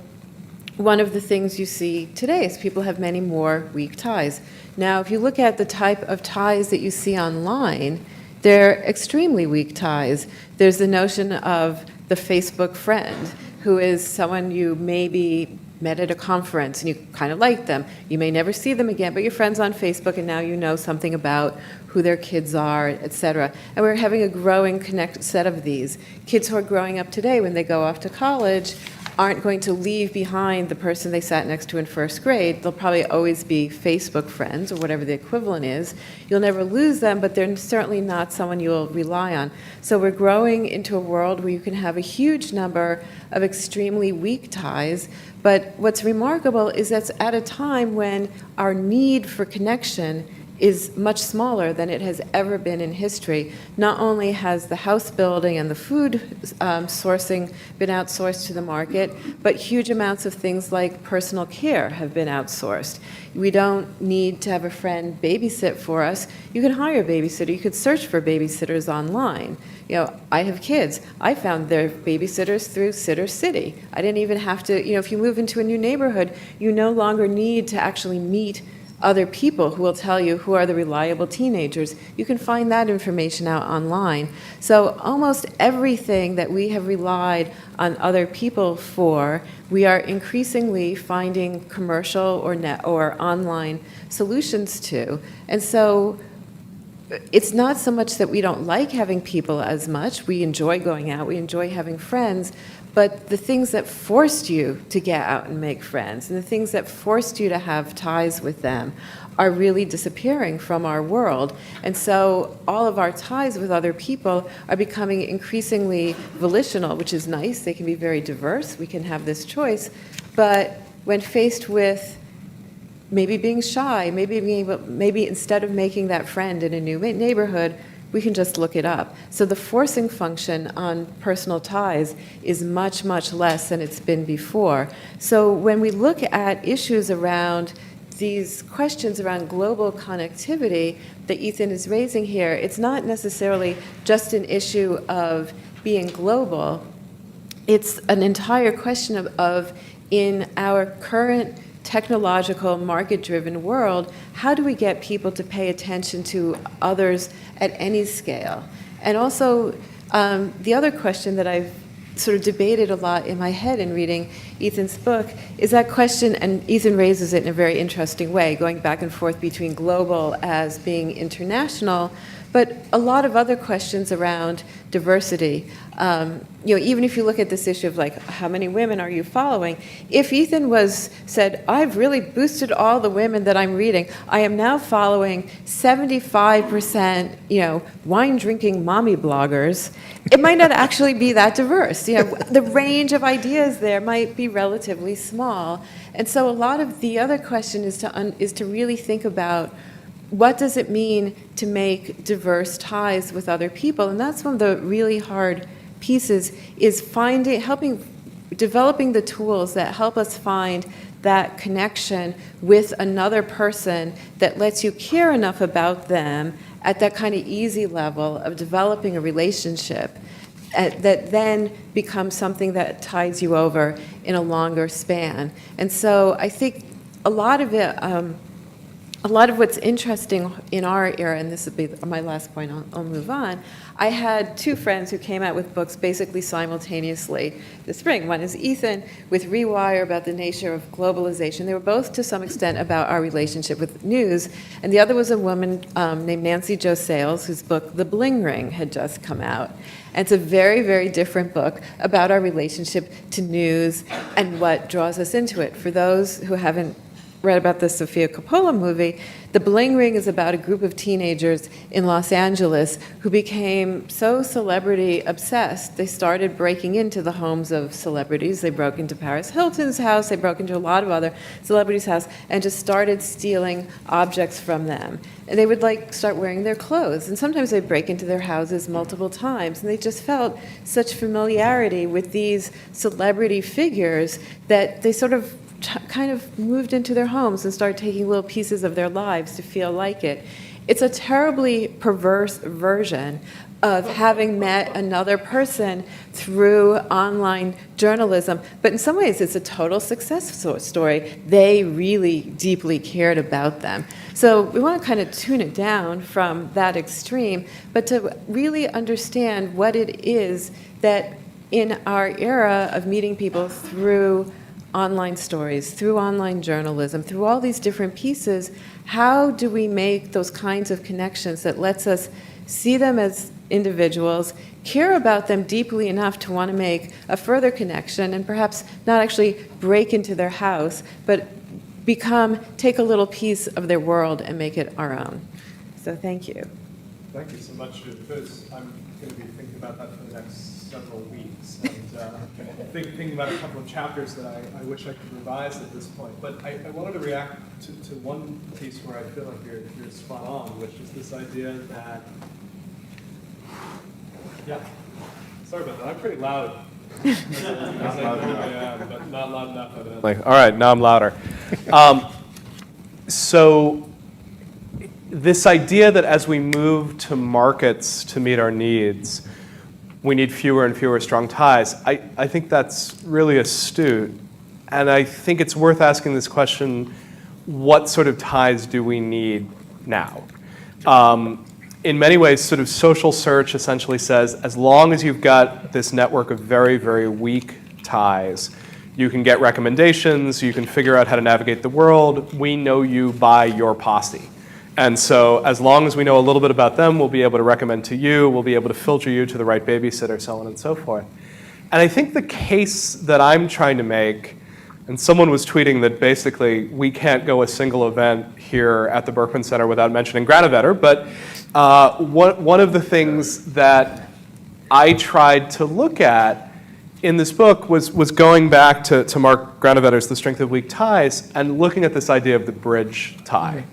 one of the things you see today is people have many more weak ties. Now, if you look at the type of ties that you see online, they're extremely weak ties. There's the notion of the Facebook friend, who is someone you maybe met at a conference and you kind of like them. You may never see them again, but you're friends on Facebook and now you know something about who their kids are, et cetera. And we're having a growing set of these. Kids who are growing up today, when they go off to college, aren't going to leave behind the person they sat next to in first grade. They'll probably always be Facebook friends or whatever the equivalent is. You'll never lose them, but they're certainly not someone you'll rely on. So we're growing into a world where you can have a huge number of extremely weak ties, but what's remarkable is that's at a time when our need for connection is much smaller than it has ever been in history. Not only has the house building and the food sourcing been outsourced to the market, but huge amounts of things like personal care have been outsourced. We don't need to have a friend babysit for us. You can hire a babysitter. You could search for babysitters online. I have kids. I found their babysitters through Sitter City. I didn't even have to, if you move into a new neighborhood, you no longer need to actually meet other people who will tell you who are the reliable teenagers. You can find that information out online. So almost everything that we have relied on other people for, we are increasingly finding commercial or online solutions to. And so it's not so much that we don't like having people as much. We enjoy going out. We enjoy having friends. But the things that forced you to get out and make friends and the things that forced you to have ties with them are really disappearing from our world. And so all of our ties with other people are becoming increasingly volitional, which is nice. They can be very diverse. We can have this choice. But when faced with maybe being shy, maybe instead of making that friend in a new neighborhood, we can just look it up. So the forcing function on personal ties is much, much less than it's been before. So when we look at issues around these questions around global connectivity that Ethan is raising here, it's not necessarily just an issue of being global. It's an entire question of in our current technological, market-driven world, how do we get people to pay attention to others at any scale? And also, the other question that I've sort of debated a lot in my head in reading Ethan's book is that question, and Ethan raises it in a very interesting way, going back and forth between global as being international, but a lot of other questions around diversity. Even if you look at this issue of like, how many women are you following? If Ethan said, I've really boosted all the women that I'm reading, I am now following 75%, wine-drinking mommy bloggers, it might not actually be that diverse. The range of ideas there might be relatively small. And so a lot of the other question is to really think about what does it mean to make diverse ties with other people? And that's one of the really hard pieces is developing the tools that help us find that connection with another person that lets you care enough about them at that kind of easy level of developing a relationship that then becomes something that ties you over in a longer span. And so I think a lot of a lot of what's interesting in our era, and this will be my last point, I'll move on. I had two friends who came out with books basically simultaneously this spring. One is Ethan with REWIRE about the nature of globalization. They were both to some extent about our relationship with news. And the other was a woman named Nancy Jo Sales, whose book The Bling Ring had just come out. And it's a very, very different book about our relationship to news and what draws us into it. For those who haven't read about the Sofia Coppola movie, The Bling Ring is about a group of teenagers in Los Angeles who became so celebrity obsessed, they started breaking into the homes of celebrities. They broke into Paris Hilton's house, they broke into a lot of other celebrities' house, and just started stealing objects from them. And they would start wearing their clothes, and sometimes they'd break into their houses multiple times, and they just felt such familiarity with these celebrity figures that they sort of kind of moved into their homes and started taking little pieces of their lives to feel like it. It's a terribly perverse version of having met another person through online journalism, but in some ways it's a total success story. They really deeply cared about them. So we want to kind of tune it down from that extreme, but to really understand what it is that in our era of meeting people through online stories, through online journalism, through all these different pieces, how do we make those kinds of connections that lets us see them as individuals, care about them deeply enough to want to make a further connection, and perhaps not actually break into their house, but take a little piece of their world and make it our own. So thank you. Thank you so much, because I'm going to be thinking about that for the next several weeks, and thinking about a couple of chapters that I wish I could revise at this point. But I wanted to react to one piece where I feel like you're spot on, which is this idea that, yeah, sorry about that, I'm pretty loud. As I normally am, but not loud enough, evidently. All right, now I'm louder. So this idea that as we move to markets to meet our needs, we need fewer and fewer strong ties, I think that's really astute. And I think it's worth asking this question, what sort of ties do we need now? In many ways, sort of social search essentially says, as long as you've got this network of very, very weak ties, you can get recommendations, you can figure out how to navigate the world, we know you by your posse. And so as long as we know a little bit about them, we'll be able to recommend to you, we'll be able to filter you to the right babysitter, so on and so forth. And I think the case that I'm trying to make, and someone was tweeting that basically we can't go a single event here at the Berkman Center without mentioning Granovetter, but one of the things that I tried to look at in this book was going back to Mark Granovetter's The Strength of Weak Ties and looking at this idea of the bridge tie.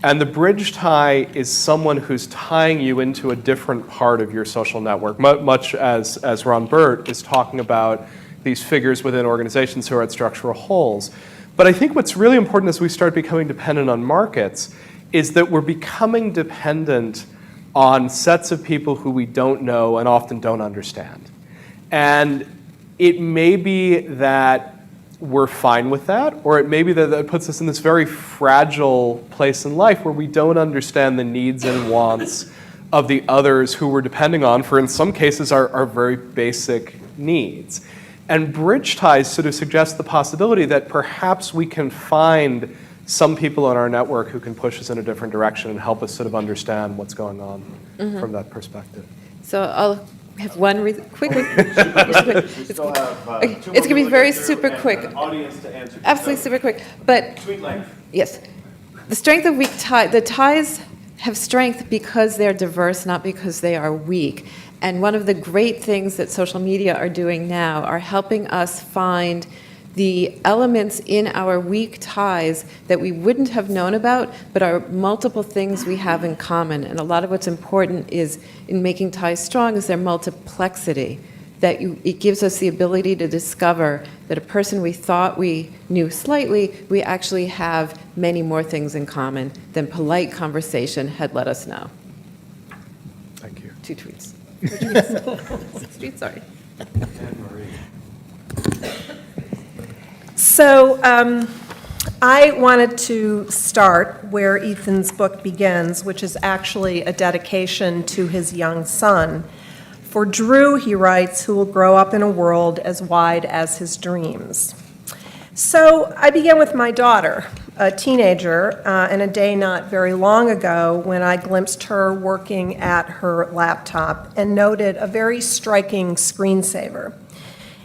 And the bridge tie is someone who's tying you into a different part of your social network, much as Ron Burt is talking about these figures within organizations who are at structural holes. But I think what's really important as we start becoming dependent on markets is that we're becoming dependent on sets of people who we don't know and often don't understand. And it may be that we're fine with that, or it may be that it puts us in this very fragile place in life where we don't understand the needs and wants of the others who we're depending on for, in some cases, our very basic needs. And bridge ties sort of suggest the possibility that perhaps we can find some people in our network who can push us in a different direction and help us sort of understand what's going on from that perspective. So I'll have one quick. It's going to be very super quick. Audience to answer. Absolutely super quick. But Tweet length. yes, the strength of weak ties. The ties have strength because they're diverse, not because they are weak. And one of the great things that social media are doing now are helping us find the elements in our weak ties that we wouldn't have known about, but are multiple things we have in common. And a lot of what's important is in making ties strong is their multiplexity, that it gives us the ability to discover that a person we thought we knew slightly, we actually have many more things in common than polite conversation had let us know. Thank you. 2 tweets. 6 tweets, sorry. Anne Marie. So I wanted to start where Ethan's book begins, which is actually a dedication to his young son. For Drew, he writes, who will grow up in a world as wide as his dreams. So I began with my daughter, a teenager, and a day not very long ago when I glimpsed her working at her laptop and noted a very striking screensaver.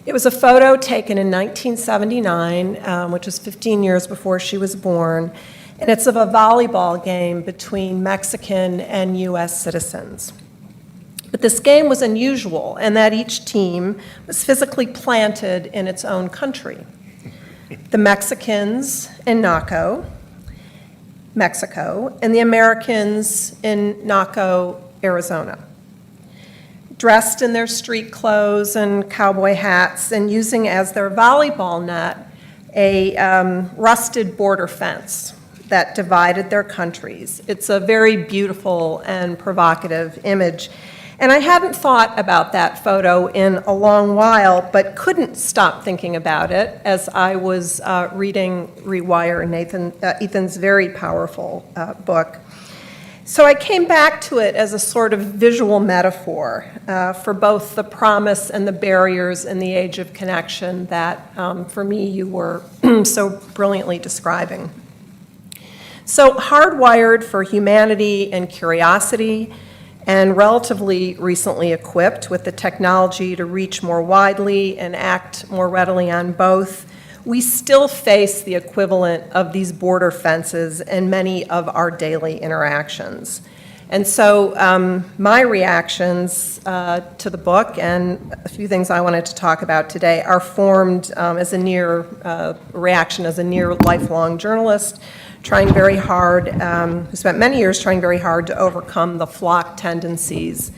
It was a photo taken in 1979, which was 15 years before she was born, and it's of a volleyball game between Mexican and U.S. citizens. But this game was unusual in that each team was physically planted in its own country. The Mexicans in Naco, Mexico, and the Americans in Naco, Arizona. Dressed in their street clothes and cowboy hats and using as their volleyball net a rusted border fence that divided their countries. It's a very beautiful and provocative image. And I hadn't thought about that photo in a long while, but couldn't stop thinking about it as I was reading REWIRE, Ethan's very powerful book. So I came back to it as a sort of visual metaphor for both the promise and the barriers in the age of connection that, for me, you were so brilliantly describing. So hardwired for humanity and curiosity, and relatively recently equipped with the technology to reach more widely and act more readily on both, we still face the equivalent of these border fences in many of our daily interactions. And so my reactions to the book and a few things I wanted to talk about today are formed as a near reaction as a near lifelong journalist, trying very hard, who spent many years trying very hard to overcome the flock tendencies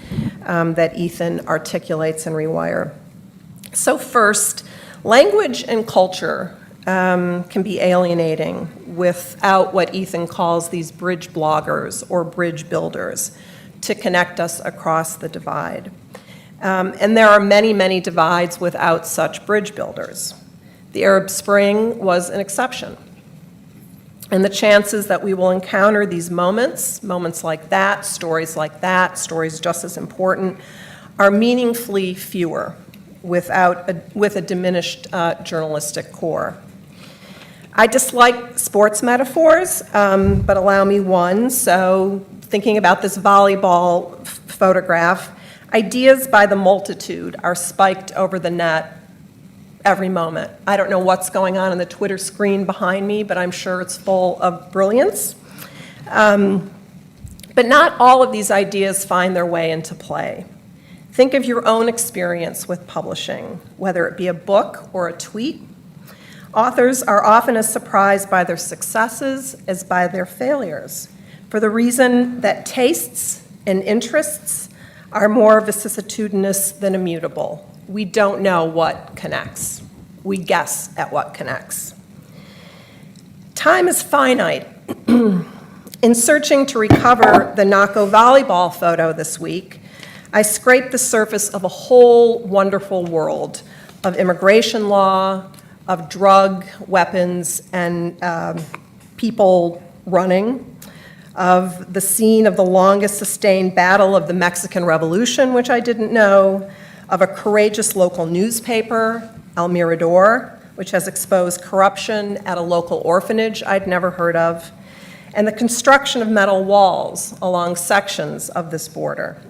that Ethan articulates in REWIRE. So first, language and culture can be alienating without what Ethan calls these bridge bloggers or bridge builders to connect us across the divide. And there are many, many divides without such bridge builders. The Arab Spring was an exception. And the chances that we will encounter these moments like that, stories just as important, are meaningfully fewer with a diminished journalistic core. I dislike sports metaphors, but allow me one. So thinking about this volleyball photograph, ideas by the multitude are spiked over the net every moment. I don't know what's going on the Twitter screen behind me, but I'm sure it's full of brilliance. But not all of these ideas find their way into play. Think of your own experience with publishing, whether it be a book or a tweet. Authors are often as surprised by their successes as by their failures, for the reason that tastes and interests are more vicissitudinous than immutable. We don't know what connects. We guess at what connects. Time is finite. In searching to recover the Naco volleyball photo this week, I scraped the surface of a whole wonderful world of immigration law, of drug, weapons, and people running, of the scene of the longest sustained battle of the Mexican Revolution, which I didn't know, of a courageous local newspaper, El Mirador, which has exposed corruption at a local orphanage I'd never heard of, and the construction of metal walls along sections of this border,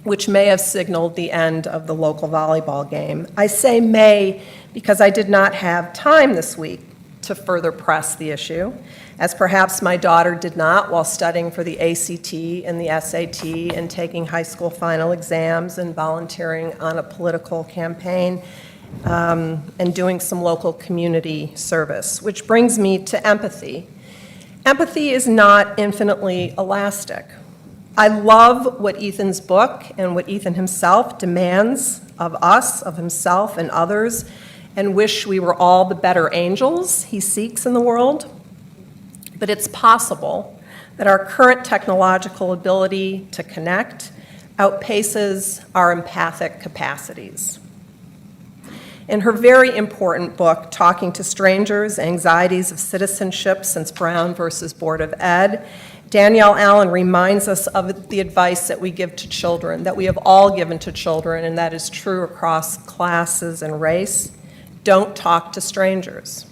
which may have signaled the end of the local volleyball game. I say may because I did not have time this week to further press the issue, as perhaps my daughter did not while studying for the ACT and the SAT and taking high school final exams and volunteering on a political campaign and doing some local community service, which brings me to empathy. Empathy is not infinitely elastic. I love what Ethan's book and what Ethan himself demands of us, of himself and others, and wish we were all the better angels he seeks in the world. But it's possible that our current technological ability to connect outpaces our empathic capacities. In her very important book, Talking to Strangers, Anxieties of Citizenship Since Brown versus Board of Ed, Danielle Allen reminds us of the advice that we give to children, that we have all given to children, and that is true across classes and race. Don't talk to strangers.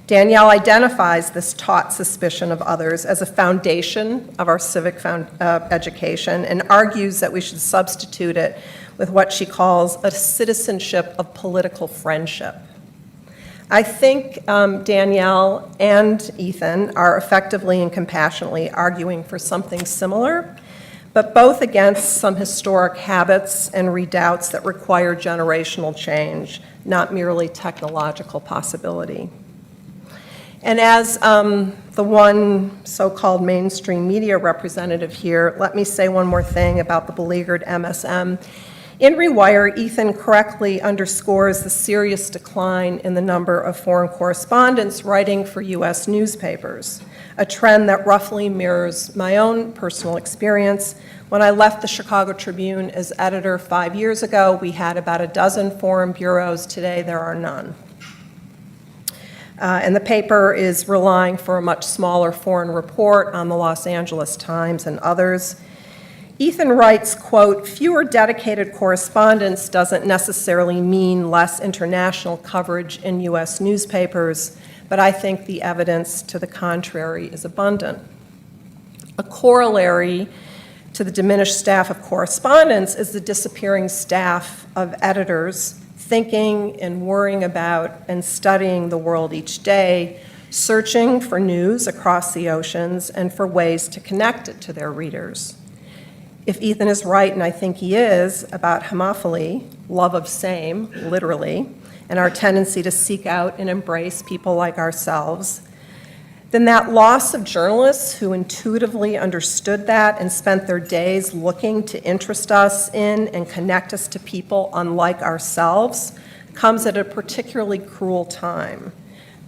Danielle identifies this taught suspicion of others as a foundation of our civic education and argues that we should substitute it with what she calls a citizenship of political friendship. I think Danielle and Ethan are effectively and compassionately arguing for something similar, but both against some historic habits and redoubts that require generational change, not merely technological possibility. And as the one so-called mainstream media representative here, let me say one more thing about the beleaguered MSM. In REWIRE, Ethan correctly underscores the serious decline in the number of foreign correspondents writing for U.S. newspapers, a trend that roughly mirrors my own personal experience. When I left the Chicago Tribune as editor 5 years ago, we had about a dozen foreign bureaus. Today, there are none. And the paper is relying for a much smaller foreign report on the Los Angeles Times and others. Ethan writes, quote, "Fewer dedicated correspondents doesn't necessarily mean less international coverage in U.S. newspapers, but I think the evidence to the contrary is abundant." A corollary to the diminished staff of correspondents is the disappearing staff of editors thinking and worrying about and studying the world each day, searching for news across the oceans and for ways to connect it to their readers. If Ethan is right, and I think he is, about homophily, love of same, literally, and our tendency to seek out and embrace people like ourselves, then that loss of journalists who intuitively understood that and spent their days looking to interest us in and connect us to people unlike ourselves comes at a particularly cruel time,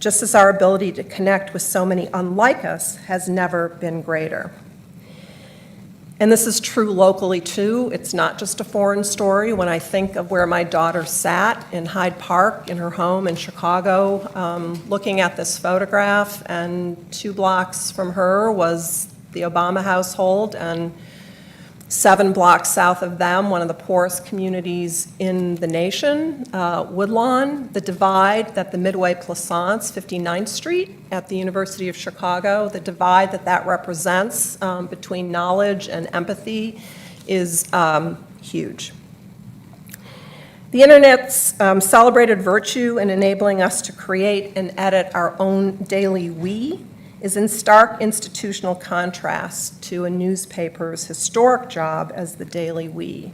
just as our ability to connect with so many unlike us has never been greater. And this is true locally, too. It's not just a foreign story. When I think of where my daughter sat in Hyde Park in her home in Chicago, looking at this photograph, and 2 blocks from her was the Obama household, and 7 blocks south of them, one of the poorest communities in the nation, Woodlawn, the divide that the Midway Plaisance, 59th Street at the University of Chicago, the divide that represents between knowledge and empathy is huge. The Internet's celebrated virtue in enabling us to create and edit our own daily we is in stark institutional contrast to a newspaper's historic job as the daily we.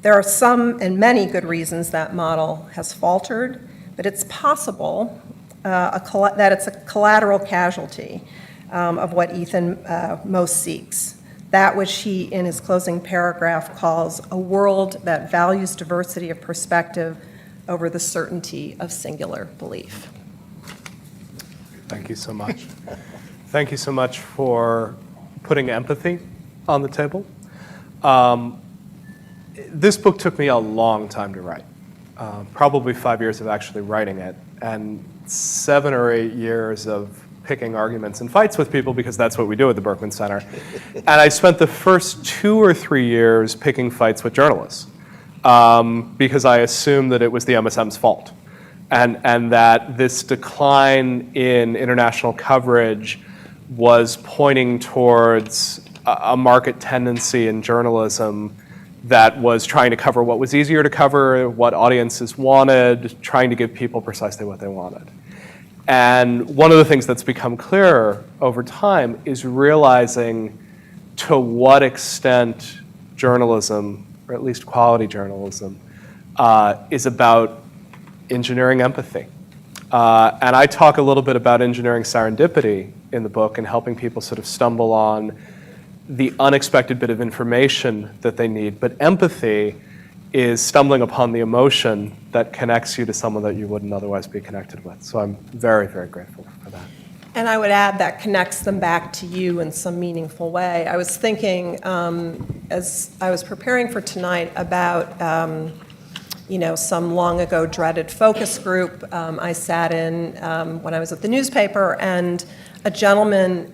There are some and many good reasons that model has faltered, but it's possible that it's a collateral casualty of what Ethan most seeks, that which he, in his closing paragraph, calls a world that values diversity of perspective over the certainty of singular belief. Thank you so much. Thank you so much for putting empathy on the table. This book took me a long time to write, probably 5 years of actually writing it, and 7 or 8 years of picking arguments and fights with people, because that's what we do at the Berkman Center. And I spent the first 2 or 3 years picking fights with journalists, because I assumed that it was the MSM's fault. And that this decline in international coverage was pointing towards a market tendency in journalism that was trying to cover what was easier to cover, what audiences wanted, trying to give people precisely what they wanted. And one of the things that's become clearer over time is realizing to what extent journalism, or at least quality journalism, is about engineering empathy. And I talk a little bit about engineering serendipity in the book and helping people sort of stumble on the unexpected bit of information that they need. But empathy is stumbling upon the emotion that connects you to someone that you wouldn't otherwise be connected with. So I'm very, very grateful for that. And I would add that connects them back to you in some meaningful way. I was thinking, as I was preparing for tonight, about some long ago dreaded focus group I sat in when I was at the newspaper, and a gentleman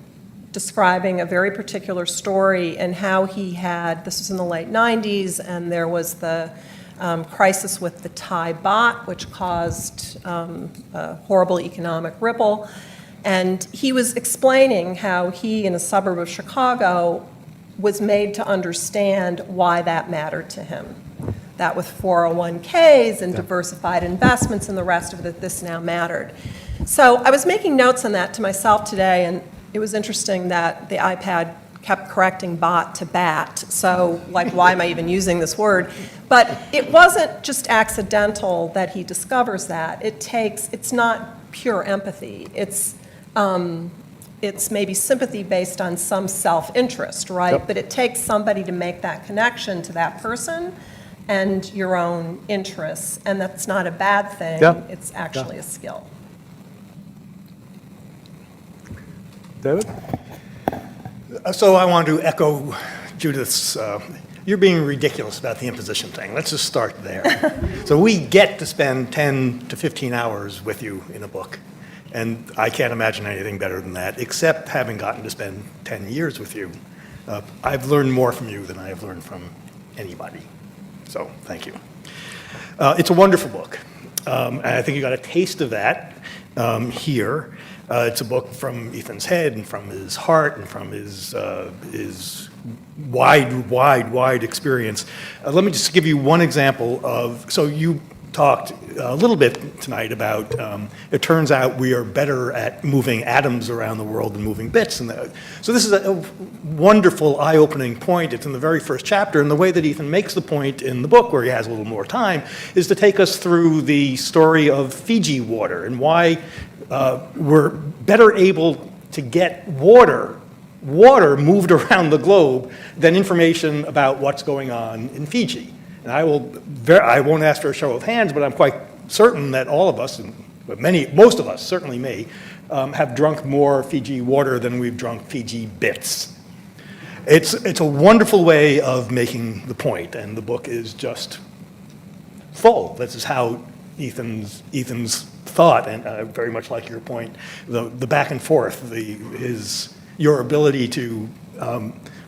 describing a very particular story and how he had, this was in the late 90s, and there was the crisis with the Thai baht, which caused a horrible economic ripple. And he was explaining how he, in a suburb of Chicago, was made to understand why that mattered to him. That with 401ks and diversified investments and the rest of it, this now mattered. So I was making notes on that to myself today, and it was interesting that the iPad kept correcting bot to bat. So, like, why am I even using this word? But it wasn't just accidental that he discovers that. It's not pure empathy. It's maybe sympathy based on some self-interest, right? Yep. But it takes somebody to make that connection to that person and your own interests, and that's not a bad thing. Yeah. It's actually a skill. David? So I want to echo Judith's, you're being ridiculous about the imposition thing. Let's just start there. So we get to spend 10 to 15 hours with you in a book. And I can't imagine anything better than that, except having gotten to spend 10 years with you. I've learned more from you than I have learned from anybody. So thank you. It's a wonderful book. And I think you got a taste of that here. It's a book from Ethan's head and from his heart and from his wide experience. Let me just give you one example of, so you talked a little bit tonight about, it turns out we are better at moving atoms around the world than moving bits. So this is a wonderful, eye-opening point. It's in the very first chapter, and the way that Ethan makes the point in the book, where he has a little more time, is to take us through the story of Fiji water and why we're better able to get water moved around the globe than information about what's going on in Fiji. And I won't ask for a show of hands, but I'm quite certain that all of us, most of us, certainly me, have drunk more Fiji water than we've drunk Fiji bits. It's a wonderful way of making the point, and the book is just full. This is how Ethan's thought, and very much like your point, the back and forth, your ability to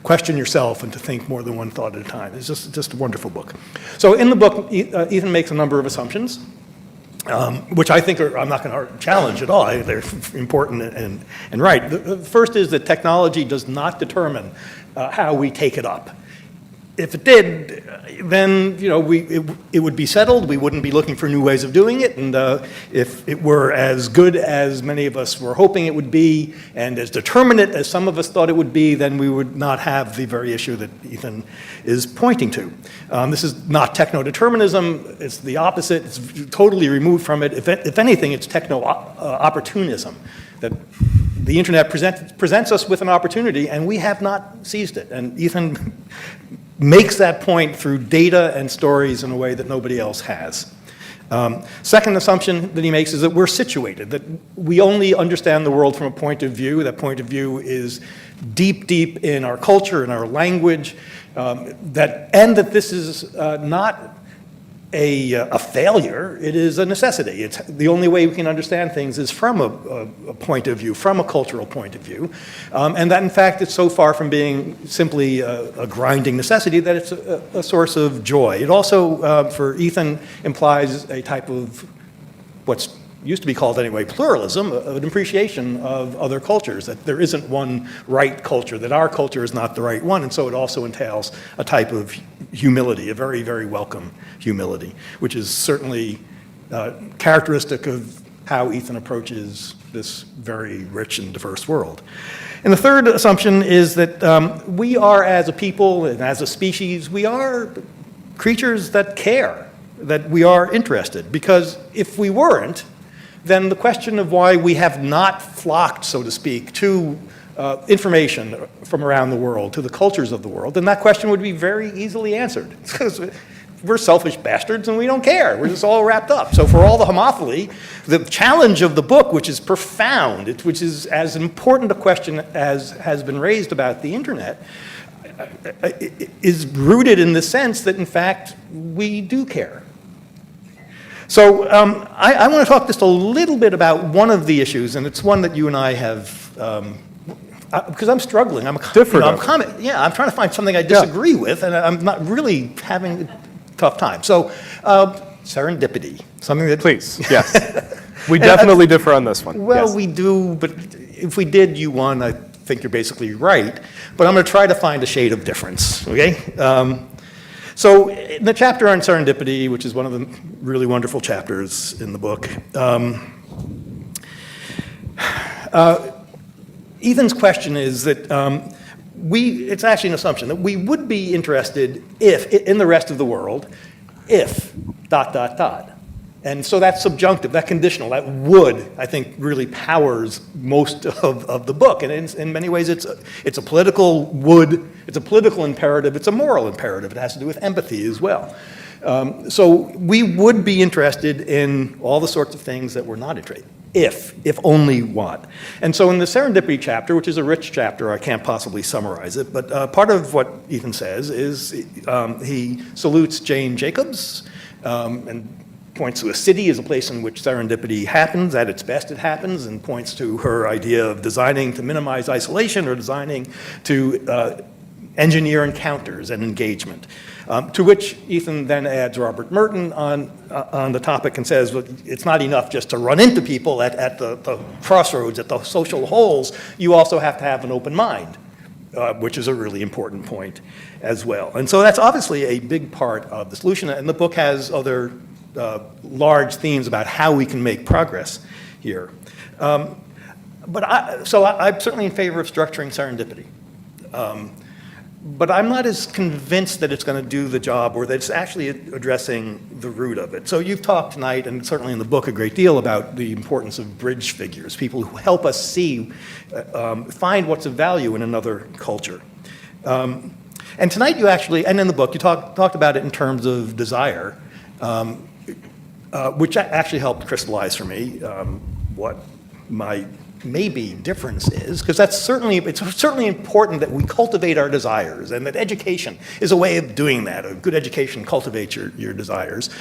question yourself and to think more than one thought at a time. It's just a wonderful book. So in the book, Ethan makes a number of assumptions, which I think I'm not going to challenge at all. They're important and right. The first is that technology does not determine how we take it up. If it did, then it would be settled. We wouldn't be looking for new ways of doing it. And if it were as good as many of us were hoping it would be, and as determinate as some of us thought it would be, then we would not have the very issue that Ethan is pointing to. This is not techno-determinism. It's the opposite. It's totally removed from it. If anything, it's techno-opportunism. That the internet presents us with an opportunity, and we have not seized it. And Ethan makes that point through data and stories in a way that nobody else has. Second assumption that he makes is that we're situated, that we only understand the world from a point of view. That point of view is deep in our culture, in our language, and that this is not a failure, it is a necessity. It's the only way we can understand things is from a point of view, from a cultural point of view, and that in fact it's so far from being simply a grinding necessity that it's a source of joy. It also, for Ethan, implies a type of what's used to be called anyway pluralism, an appreciation of other cultures, that there isn't one right culture, that our culture is not the right one, and so it also entails a type of humility, a very, very welcome humility, which is certainly characteristic of how Ethan approaches this very rich and diverse world. And the third assumption is that we are, as a people and as a species, we are creatures that care, that we are interested, because if we weren't, then the question of why we have not flocked, so to speak, to information from around the world, to the cultures of the world, then that question would be very easily answered. It's because we're selfish bastards and we don't care. We're just all wrapped up. So for all the homophily, the challenge of the book, which is profound, which is as important a question as has been raised about the internet, is rooted in the sense that, in fact, we do care. So I want to talk just a little bit about one of the issues, and it's one that you and I have, because I'm struggling. I'm I'm trying to find something I disagree with, and I'm not really having a tough time. So serendipity, something that... Please, yes. We definitely differ on this one. Well, yes. we do, but if we did, you won. I think you're basically right. But I'm going to try to find a shade of difference, okay? So in the chapter on serendipity, which is one of the really wonderful chapters in the book, Ethan's question is that it's actually an assumption that we would be interested if, in the rest of the world, if ... And so that's subjunctive, that conditional, that would, I think, really powers most of the book. And in many ways, it's a political would, it's a political imperative, it's a moral imperative. It has to do with empathy as well. So we would be interested in all the sorts of things that we're not interested in, if only what. And so in the serendipity chapter, which is a rich chapter, I can't possibly summarize it, but part of what Ethan says is he salutes Jane Jacobs and points to a city as a place in which serendipity happens. At its best, it happens, and points to her idea of designing to minimize isolation or designing to engineer encounters and engagement. To which Ethan then adds Robert Merton on the topic and says, well, it's not enough just to run into people at the crossroads, at the social holes. You also have to have an open mind, which is a really important point as well. And so that's obviously a big part of the solution, and the book has other large themes about how we can make progress here. I'm certainly in favor of structuring serendipity. But I'm not as convinced that it's going to do the job or that it's actually addressing the root of it. So you've talked tonight, and certainly in the book, a great deal about the importance of bridge figures, people who help us see, find what's of value in another culture. And tonight you actually, and in the book, you talked about it in terms of desire, which actually helped crystallize for me what my maybe difference is, because it's certainly important that we cultivate our desires, and that education is a way of doing that. A good education cultivates your desires.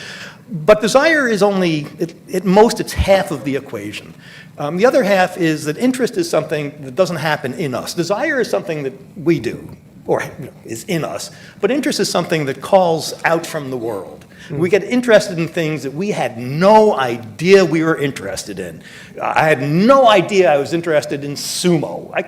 But desire is only, at most, it's half of the equation. The other half is that interest is something that doesn't happen in us. Desire is something that we do, or is in us, but interest is something that calls out from the world. We get interested in things that we had no idea we were interested in. I had no idea I was interested in sumo. I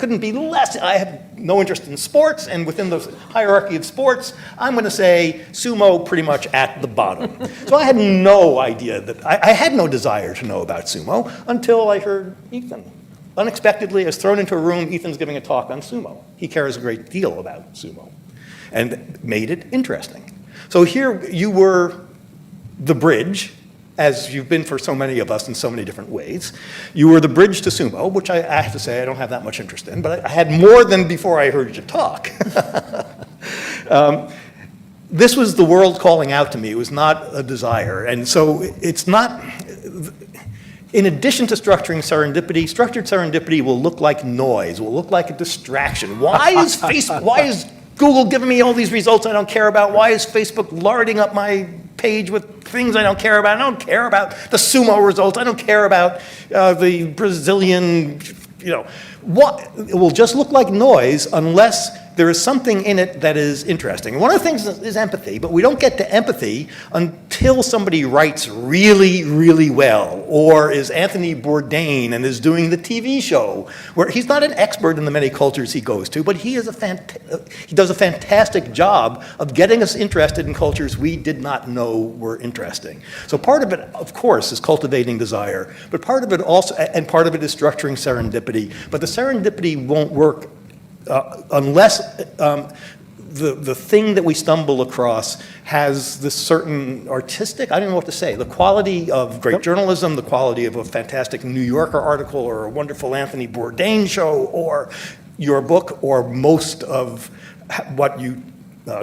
have no interest in sports, and within the hierarchy of sports, I'm going to say sumo pretty much at the bottom. So I had no idea I had no desire to know about sumo until I heard Ethan. Unexpectedly, I was thrown into a room, Ethan's giving a talk on sumo. He cares a great deal about sumo, and made it interesting. So here you were the bridge, as you've been for so many of us in so many different ways. You were the bridge to sumo, which I have to say I don't have that much interest in, but I had more than before I heard you talk. This was the world calling out to me. It was not a desire. And so it's not, in addition to structured serendipity will look like noise, will look like a distraction. Why is Google giving me all these results I don't care about? Why is Facebook larding up my page with things I don't care about? I don't care about the sumo results. I don't care about the Brazilian, What? It will just look like noise unless there is something in it that is interesting. And one of the things is empathy, but we don't get to empathy until somebody writes really, really well, or is Anthony Bourdain and is doing the TV show, where he's not an expert in the many cultures he goes to, but he does a fantastic job of getting us interested in cultures we did not know were interesting. So part of it, of course, is cultivating desire, but part of it also, and part of it is structuring serendipity, but the serendipity won't work unless the thing that we stumble across has this certain artistic, I don't know what to say, the quality of great journalism, the quality of a fantastic New Yorker article, or a wonderful Anthony Bourdain show, or your book, or most of what you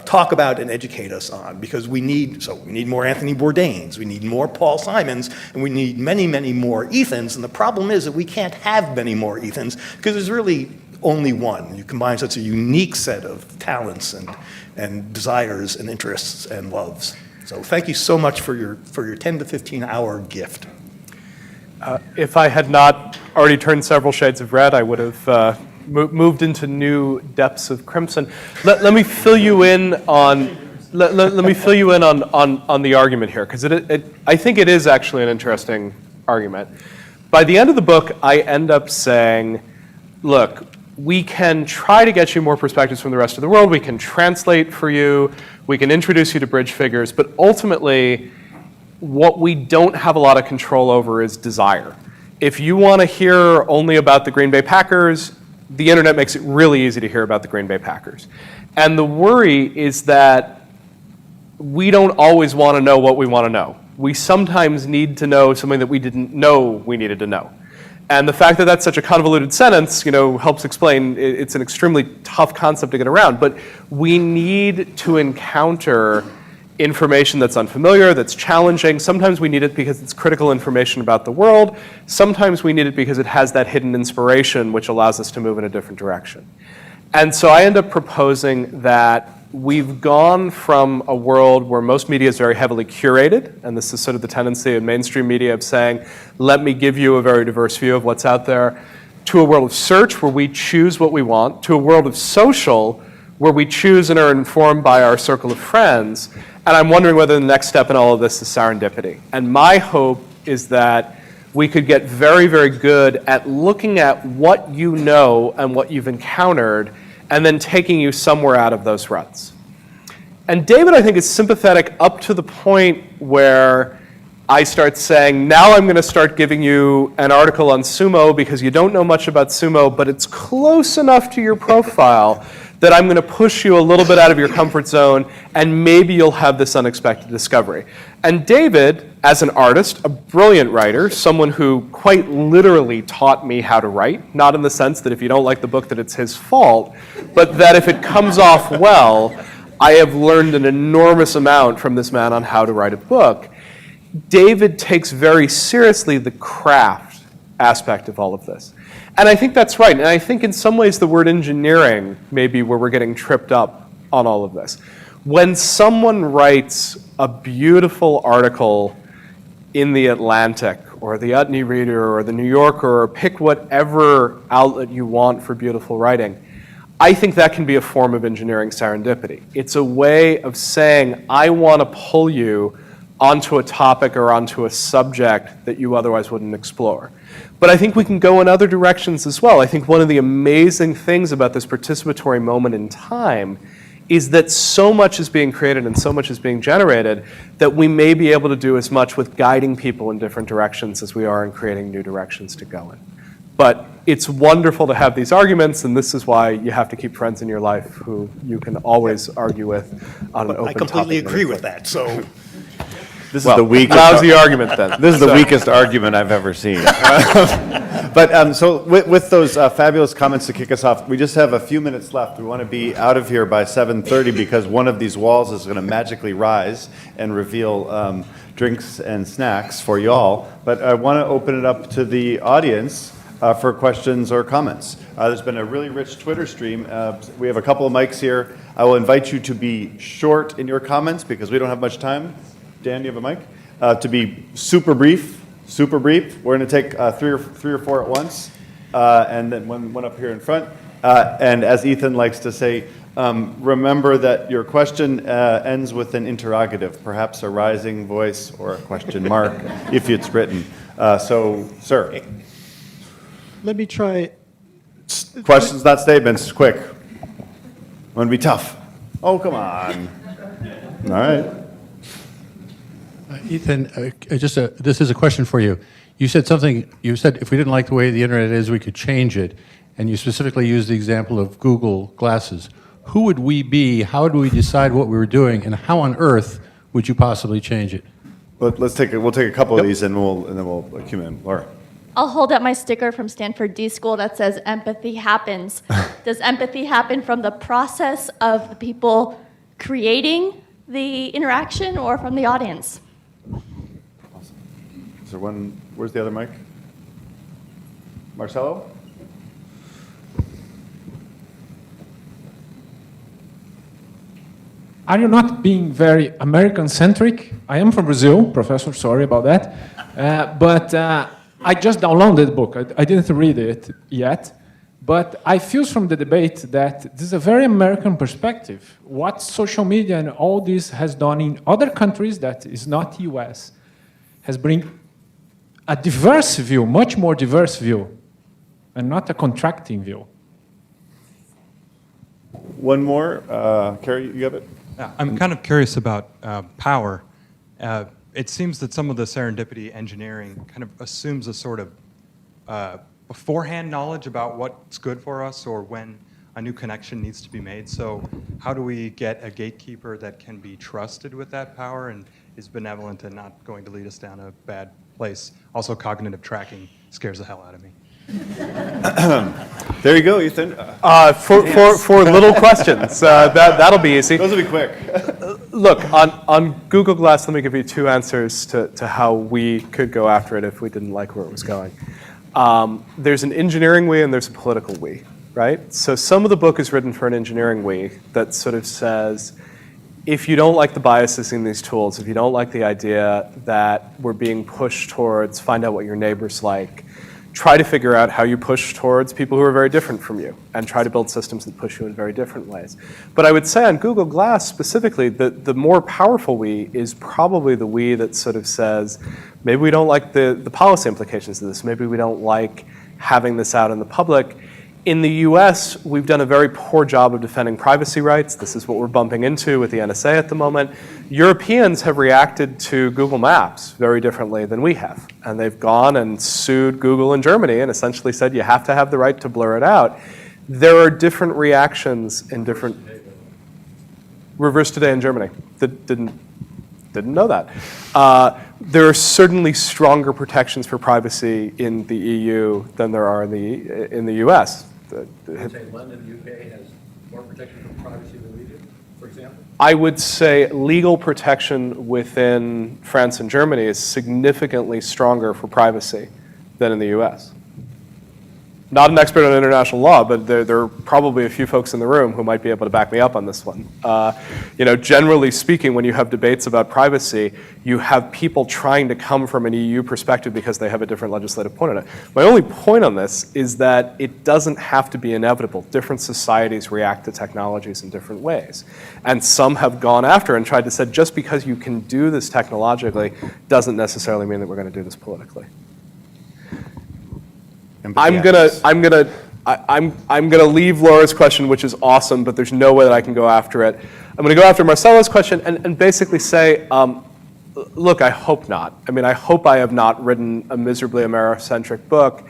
talk about and educate us on, because we need more Anthony Bourdains, we need more Paul Simons, and we need many, many more Ethans. And the problem is that we can't have many more Ethans, because there's really only one. You combine such a unique set of talents and desires and interests and loves. So thank you so much for your 10 to 15 hour gift. If I had not already turned several shades of red, I would have moved into new depths of crimson. Let me fill you in on let me fill you in on the argument here, because I think it is actually an interesting argument. By the end of the book, I end up saying, look, we can try to get you more perspectives from the rest of the world. We can translate for you. We can introduce you to bridge figures. But ultimately, what we don't have a lot of control over is desire. If you want to hear only about the Green Bay Packers, the internet makes it really easy to hear about the Green Bay Packers. And the worry is that we don't always want to know what we want to know. We sometimes need to know something that we didn't know we needed to know. And the fact that that's such a convoluted sentence, helps explain it's an extremely tough concept to get around. But we need to encounter information that's unfamiliar, that's challenging. Sometimes we need it because it's critical information about the world. Sometimes we need it because it has that hidden inspiration which allows us to move in a different direction. And so I end up proposing that we've gone from a world where most media is very heavily curated, and this is sort of the tendency in mainstream media of saying, let me give you a very diverse view of what's out there, to a world of search where we choose what we want, to a world of social where we choose and are informed by our circle of friends. And I'm wondering whether the next step in all of this is serendipity. And my hope is that we could get very, very good at looking at what you know and what you've encountered and then taking you somewhere out of those ruts. And David, I think, is sympathetic up to the point where I start saying, now I'm going to start giving you an article on sumo because you don't know much about sumo, but it's close enough to your profile that I'm going to push you a little bit out of your comfort zone, and maybe you'll have this unexpected discovery. And David, as an artist, a brilliant writer, someone who quite literally taught me how to write, not in the sense that if you don't like the book that it's his fault, but that if it comes off well, I have learned an enormous amount from this man on how to write a book. David takes very seriously the craft aspect of all of this. And I think that's right. And I think in some ways the word engineering may be where we're getting tripped up on all of this. When someone writes a beautiful article in the Atlantic or the Utne Reader or the New Yorker, or pick whatever outlet you want for beautiful writing, I think that can be a form of engineering serendipity. It's a way of saying, I want to pull you onto a topic or onto a subject that you otherwise wouldn't explore. But I think we can go in other directions as well. I think one of the amazing things about this participatory moment in time is that so much is being created and so much is being generated that we may be able to do as much with guiding people in different directions as we are in creating new directions to go in. But it's wonderful to have these arguments, and this is why you have to keep friends in your life who you can always argue with on an open topic. I completely agree with that, so. This is the weakest. Lousy argument then. This is the weakest argument I've ever seen. But so with those fabulous comments to kick us off, we just have a few minutes left. We want to be out of here by 7:30 because one of these walls is going to magically rise and reveal drinks and snacks for you all. But I want to open it up to the audience for questions or comments. There's been a really rich Twitter stream. We have a couple of mics here. I will invite you to be short in your comments because we don't have much time. Dan, do you have a mic? To be super brief. We're going to take three or four at once, and then one up here in front. And as Ethan likes to say, remember that your question ends with an interrogative, perhaps a rising voice or a question mark, if it's written. So, sir. Let me try. Questions, not statements. Quick. Want to be tough. Oh, come on. All right. Ethan, this is a question for you. You said if we didn't like the way the internet is, we could change it. And you specifically used the example of Google Glasses. Who would we be? How would we decide what we were doing? And how on earth would you possibly change it? We'll take a couple of these and then we'll accumulate. Laura. I'll hold up my sticker from Stanford D School that says empathy happens. Does empathy happen from the process of the people creating the interaction or from the audience? Awesome. Is there one? Where's the other mic? Marcelo? are you not being very American-centric? I am from Brazil, Professor, sorry about that. But I just downloaded the book. I didn't read it yet. But I feel from the debate that this is a very American perspective. What social media and all this has done in other countries that is not US has bring a diverse view, much more diverse view, and not a contracting view. One more. Carrie, you have it? I'm kind of curious about power. It seems that some of the serendipity engineering kind of assumes a sort of beforehand knowledge about what's good for us or when a new connection needs to be made. So how do we get a gatekeeper that can be trusted with that power and is benevolent and not going to lead us down a bad place? Also, cognitive tracking scares the hell out of me. There you go, Ethan. For little questions, that'll be easy. Those will be quick. Look, on Google Glass, let me give you two answers to how we could go after it if we didn't like where it was going. There's an engineering we and there's a political we, right? So some of the book is written for an engineering we that sort of says, if you don't like the biases in these tools, if you don't like the idea that we're being pushed towards find out what your neighbor's like, try to figure out how you push towards people who are very different from you and try to build systems that push you in very different ways. But I would say on Google Glass specifically, the more powerful we is probably the we that sort of says, maybe we don't like the policy implications of this, maybe we don't like having this out in the public. In the US, we've done a very poor job of defending privacy rights. This is what we're bumping into with the NSA at the moment. Europeans have reacted to Google Maps very differently than we have. And they've gone and sued Google in Germany and essentially said you have to have the right to blur it out. There are different reactions in different... Reversed today in Germany. Didn't know that. There are certainly stronger protections for privacy in the EU than there are in the US. Say London, UK has more protection for privacy than we do, for example? I would say legal protection within France and Germany is significantly stronger for privacy than in the US. Not an expert on international law, but there are probably a few folks in the room who might be able to back me up on this one. Generally speaking, when you have debates about privacy, you have people trying to come from an EU perspective because they have a different legislative point on it. My only point on this is that it doesn't have to be inevitable. Different societies react to technologies in different ways. And some have gone after and tried to say, just because you can do this technologically doesn't necessarily mean that we're going to do this politically. I'm gonna leave Laura's question, which is awesome, but there's no way that I can go after it. I'm gonna go after Marcelo's question and basically say, look, I hope not. I mean, I hope I have not written a miserably Americentric book.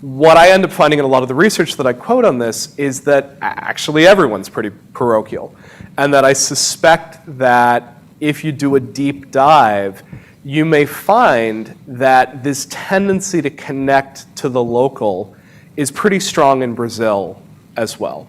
What I end up finding in a lot of the research that I quote on this is that actually everyone's pretty parochial, and that I suspect that if you do a deep dive, you may find that this tendency to connect to the local is pretty strong in Brazil as well.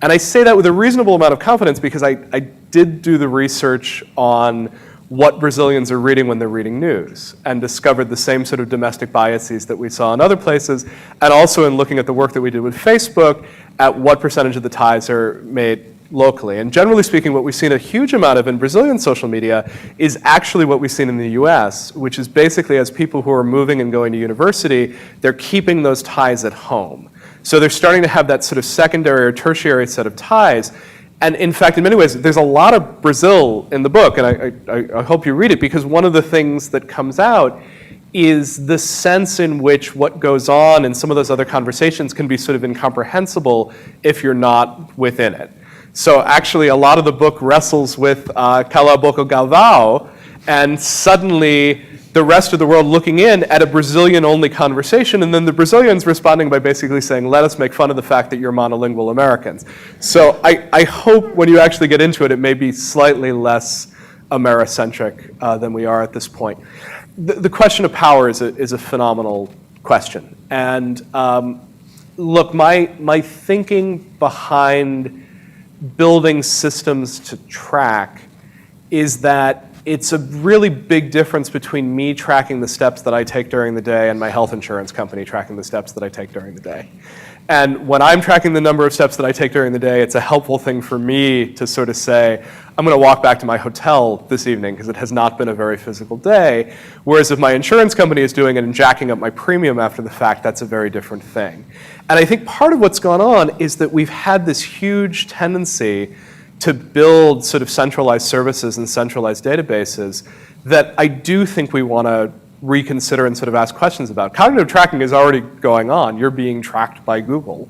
And I say that with a reasonable amount of confidence because I did do the research on what Brazilians are reading when they're reading news and discovered the same sort of domestic biases that we saw in other places, and also in looking at the work that we did with Facebook at what percentage of the ties are made locally. And generally speaking, what we've seen a huge amount of in Brazilian social media is actually what we've seen in the US, which is basically as people who are moving and going to university, they're keeping those ties at home. So they're starting to have that sort of secondary or tertiary set of ties. And in fact, in many ways, there's a lot of Brazil in the book, and I hope you read it, because one of the things that comes out is the sense in which what goes on in some of those other conversations can be sort of incomprehensible if you're not within it. So actually, a lot of the book wrestles with Cala a Boca Galvão, and suddenly the rest of the world looking in at a Brazilian-only conversation, and then the Brazilians responding by basically saying, let us make fun of the fact that you're monolingual Americans. So I hope when you actually get into it, it may be slightly less Americentric than we are at this point. The question of power is a phenomenal question. And look, my thinking behind building systems to track is that it's a really big difference between me tracking the steps that I take during the day and my health insurance company tracking the steps that I take during the day. And when I'm tracking the number of steps that I take during the day, it's a helpful thing for me to sort of say, I'm going to walk back to my hotel this evening because it has not been a very physical day. Whereas if my insurance company is doing it and jacking up my premium after the fact, that's a very different thing. And I think part of what's gone on is that we've had this huge tendency to build sort of centralized services and centralized databases that I do think we want to reconsider and sort of ask questions about. Cognitive tracking is already going on. You're being tracked by Google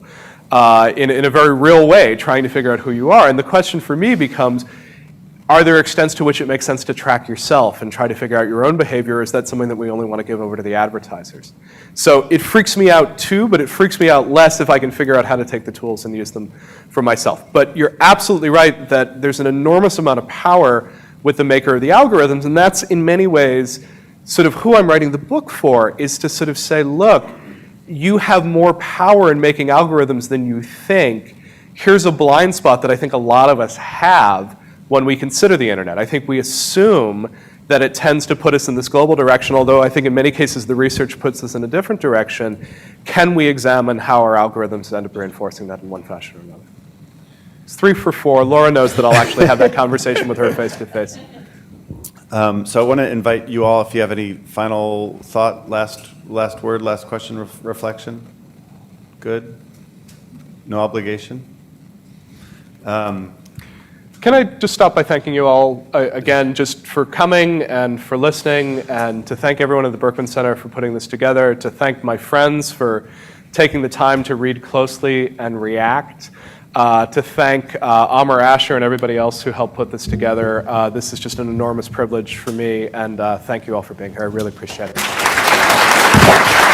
in a very real way, trying to figure out who you are. And the question for me becomes, are there extents to which it makes sense to track yourself and try to figure out your own behavior, or is that something that we only want to give over to the advertisers? So it freaks me out too, but it freaks me out less if I can figure out how to take the tools and use them for myself. But you're absolutely right that there's an enormous amount of power with the maker of the algorithms, and that's in many ways sort of who I'm writing the book for, is to sort of say, look, you have more power in making algorithms than you think. Here's a blind spot that I think a lot of us have when we consider the internet. I think we assume that it tends to put us in this global direction, although I think in many cases the research puts us in a different direction. Can we examine how our algorithms end up reinforcing that in one fashion or another? It's 3 for 4. Laura knows that I'll actually have that conversation with her face to face. So I want to invite you all, if you have any final thought, last word, last question, reflection? Good? No obligation? Can I just stop by thanking you all again just for coming and for listening, and to thank everyone at the Berkman Center for putting this together, to thank my friends for taking the time to read closely and react, to thank Amar Asher and everybody else who helped put this together. This is just an enormous privilege for me, and thank you all for being here. I really appreciate it.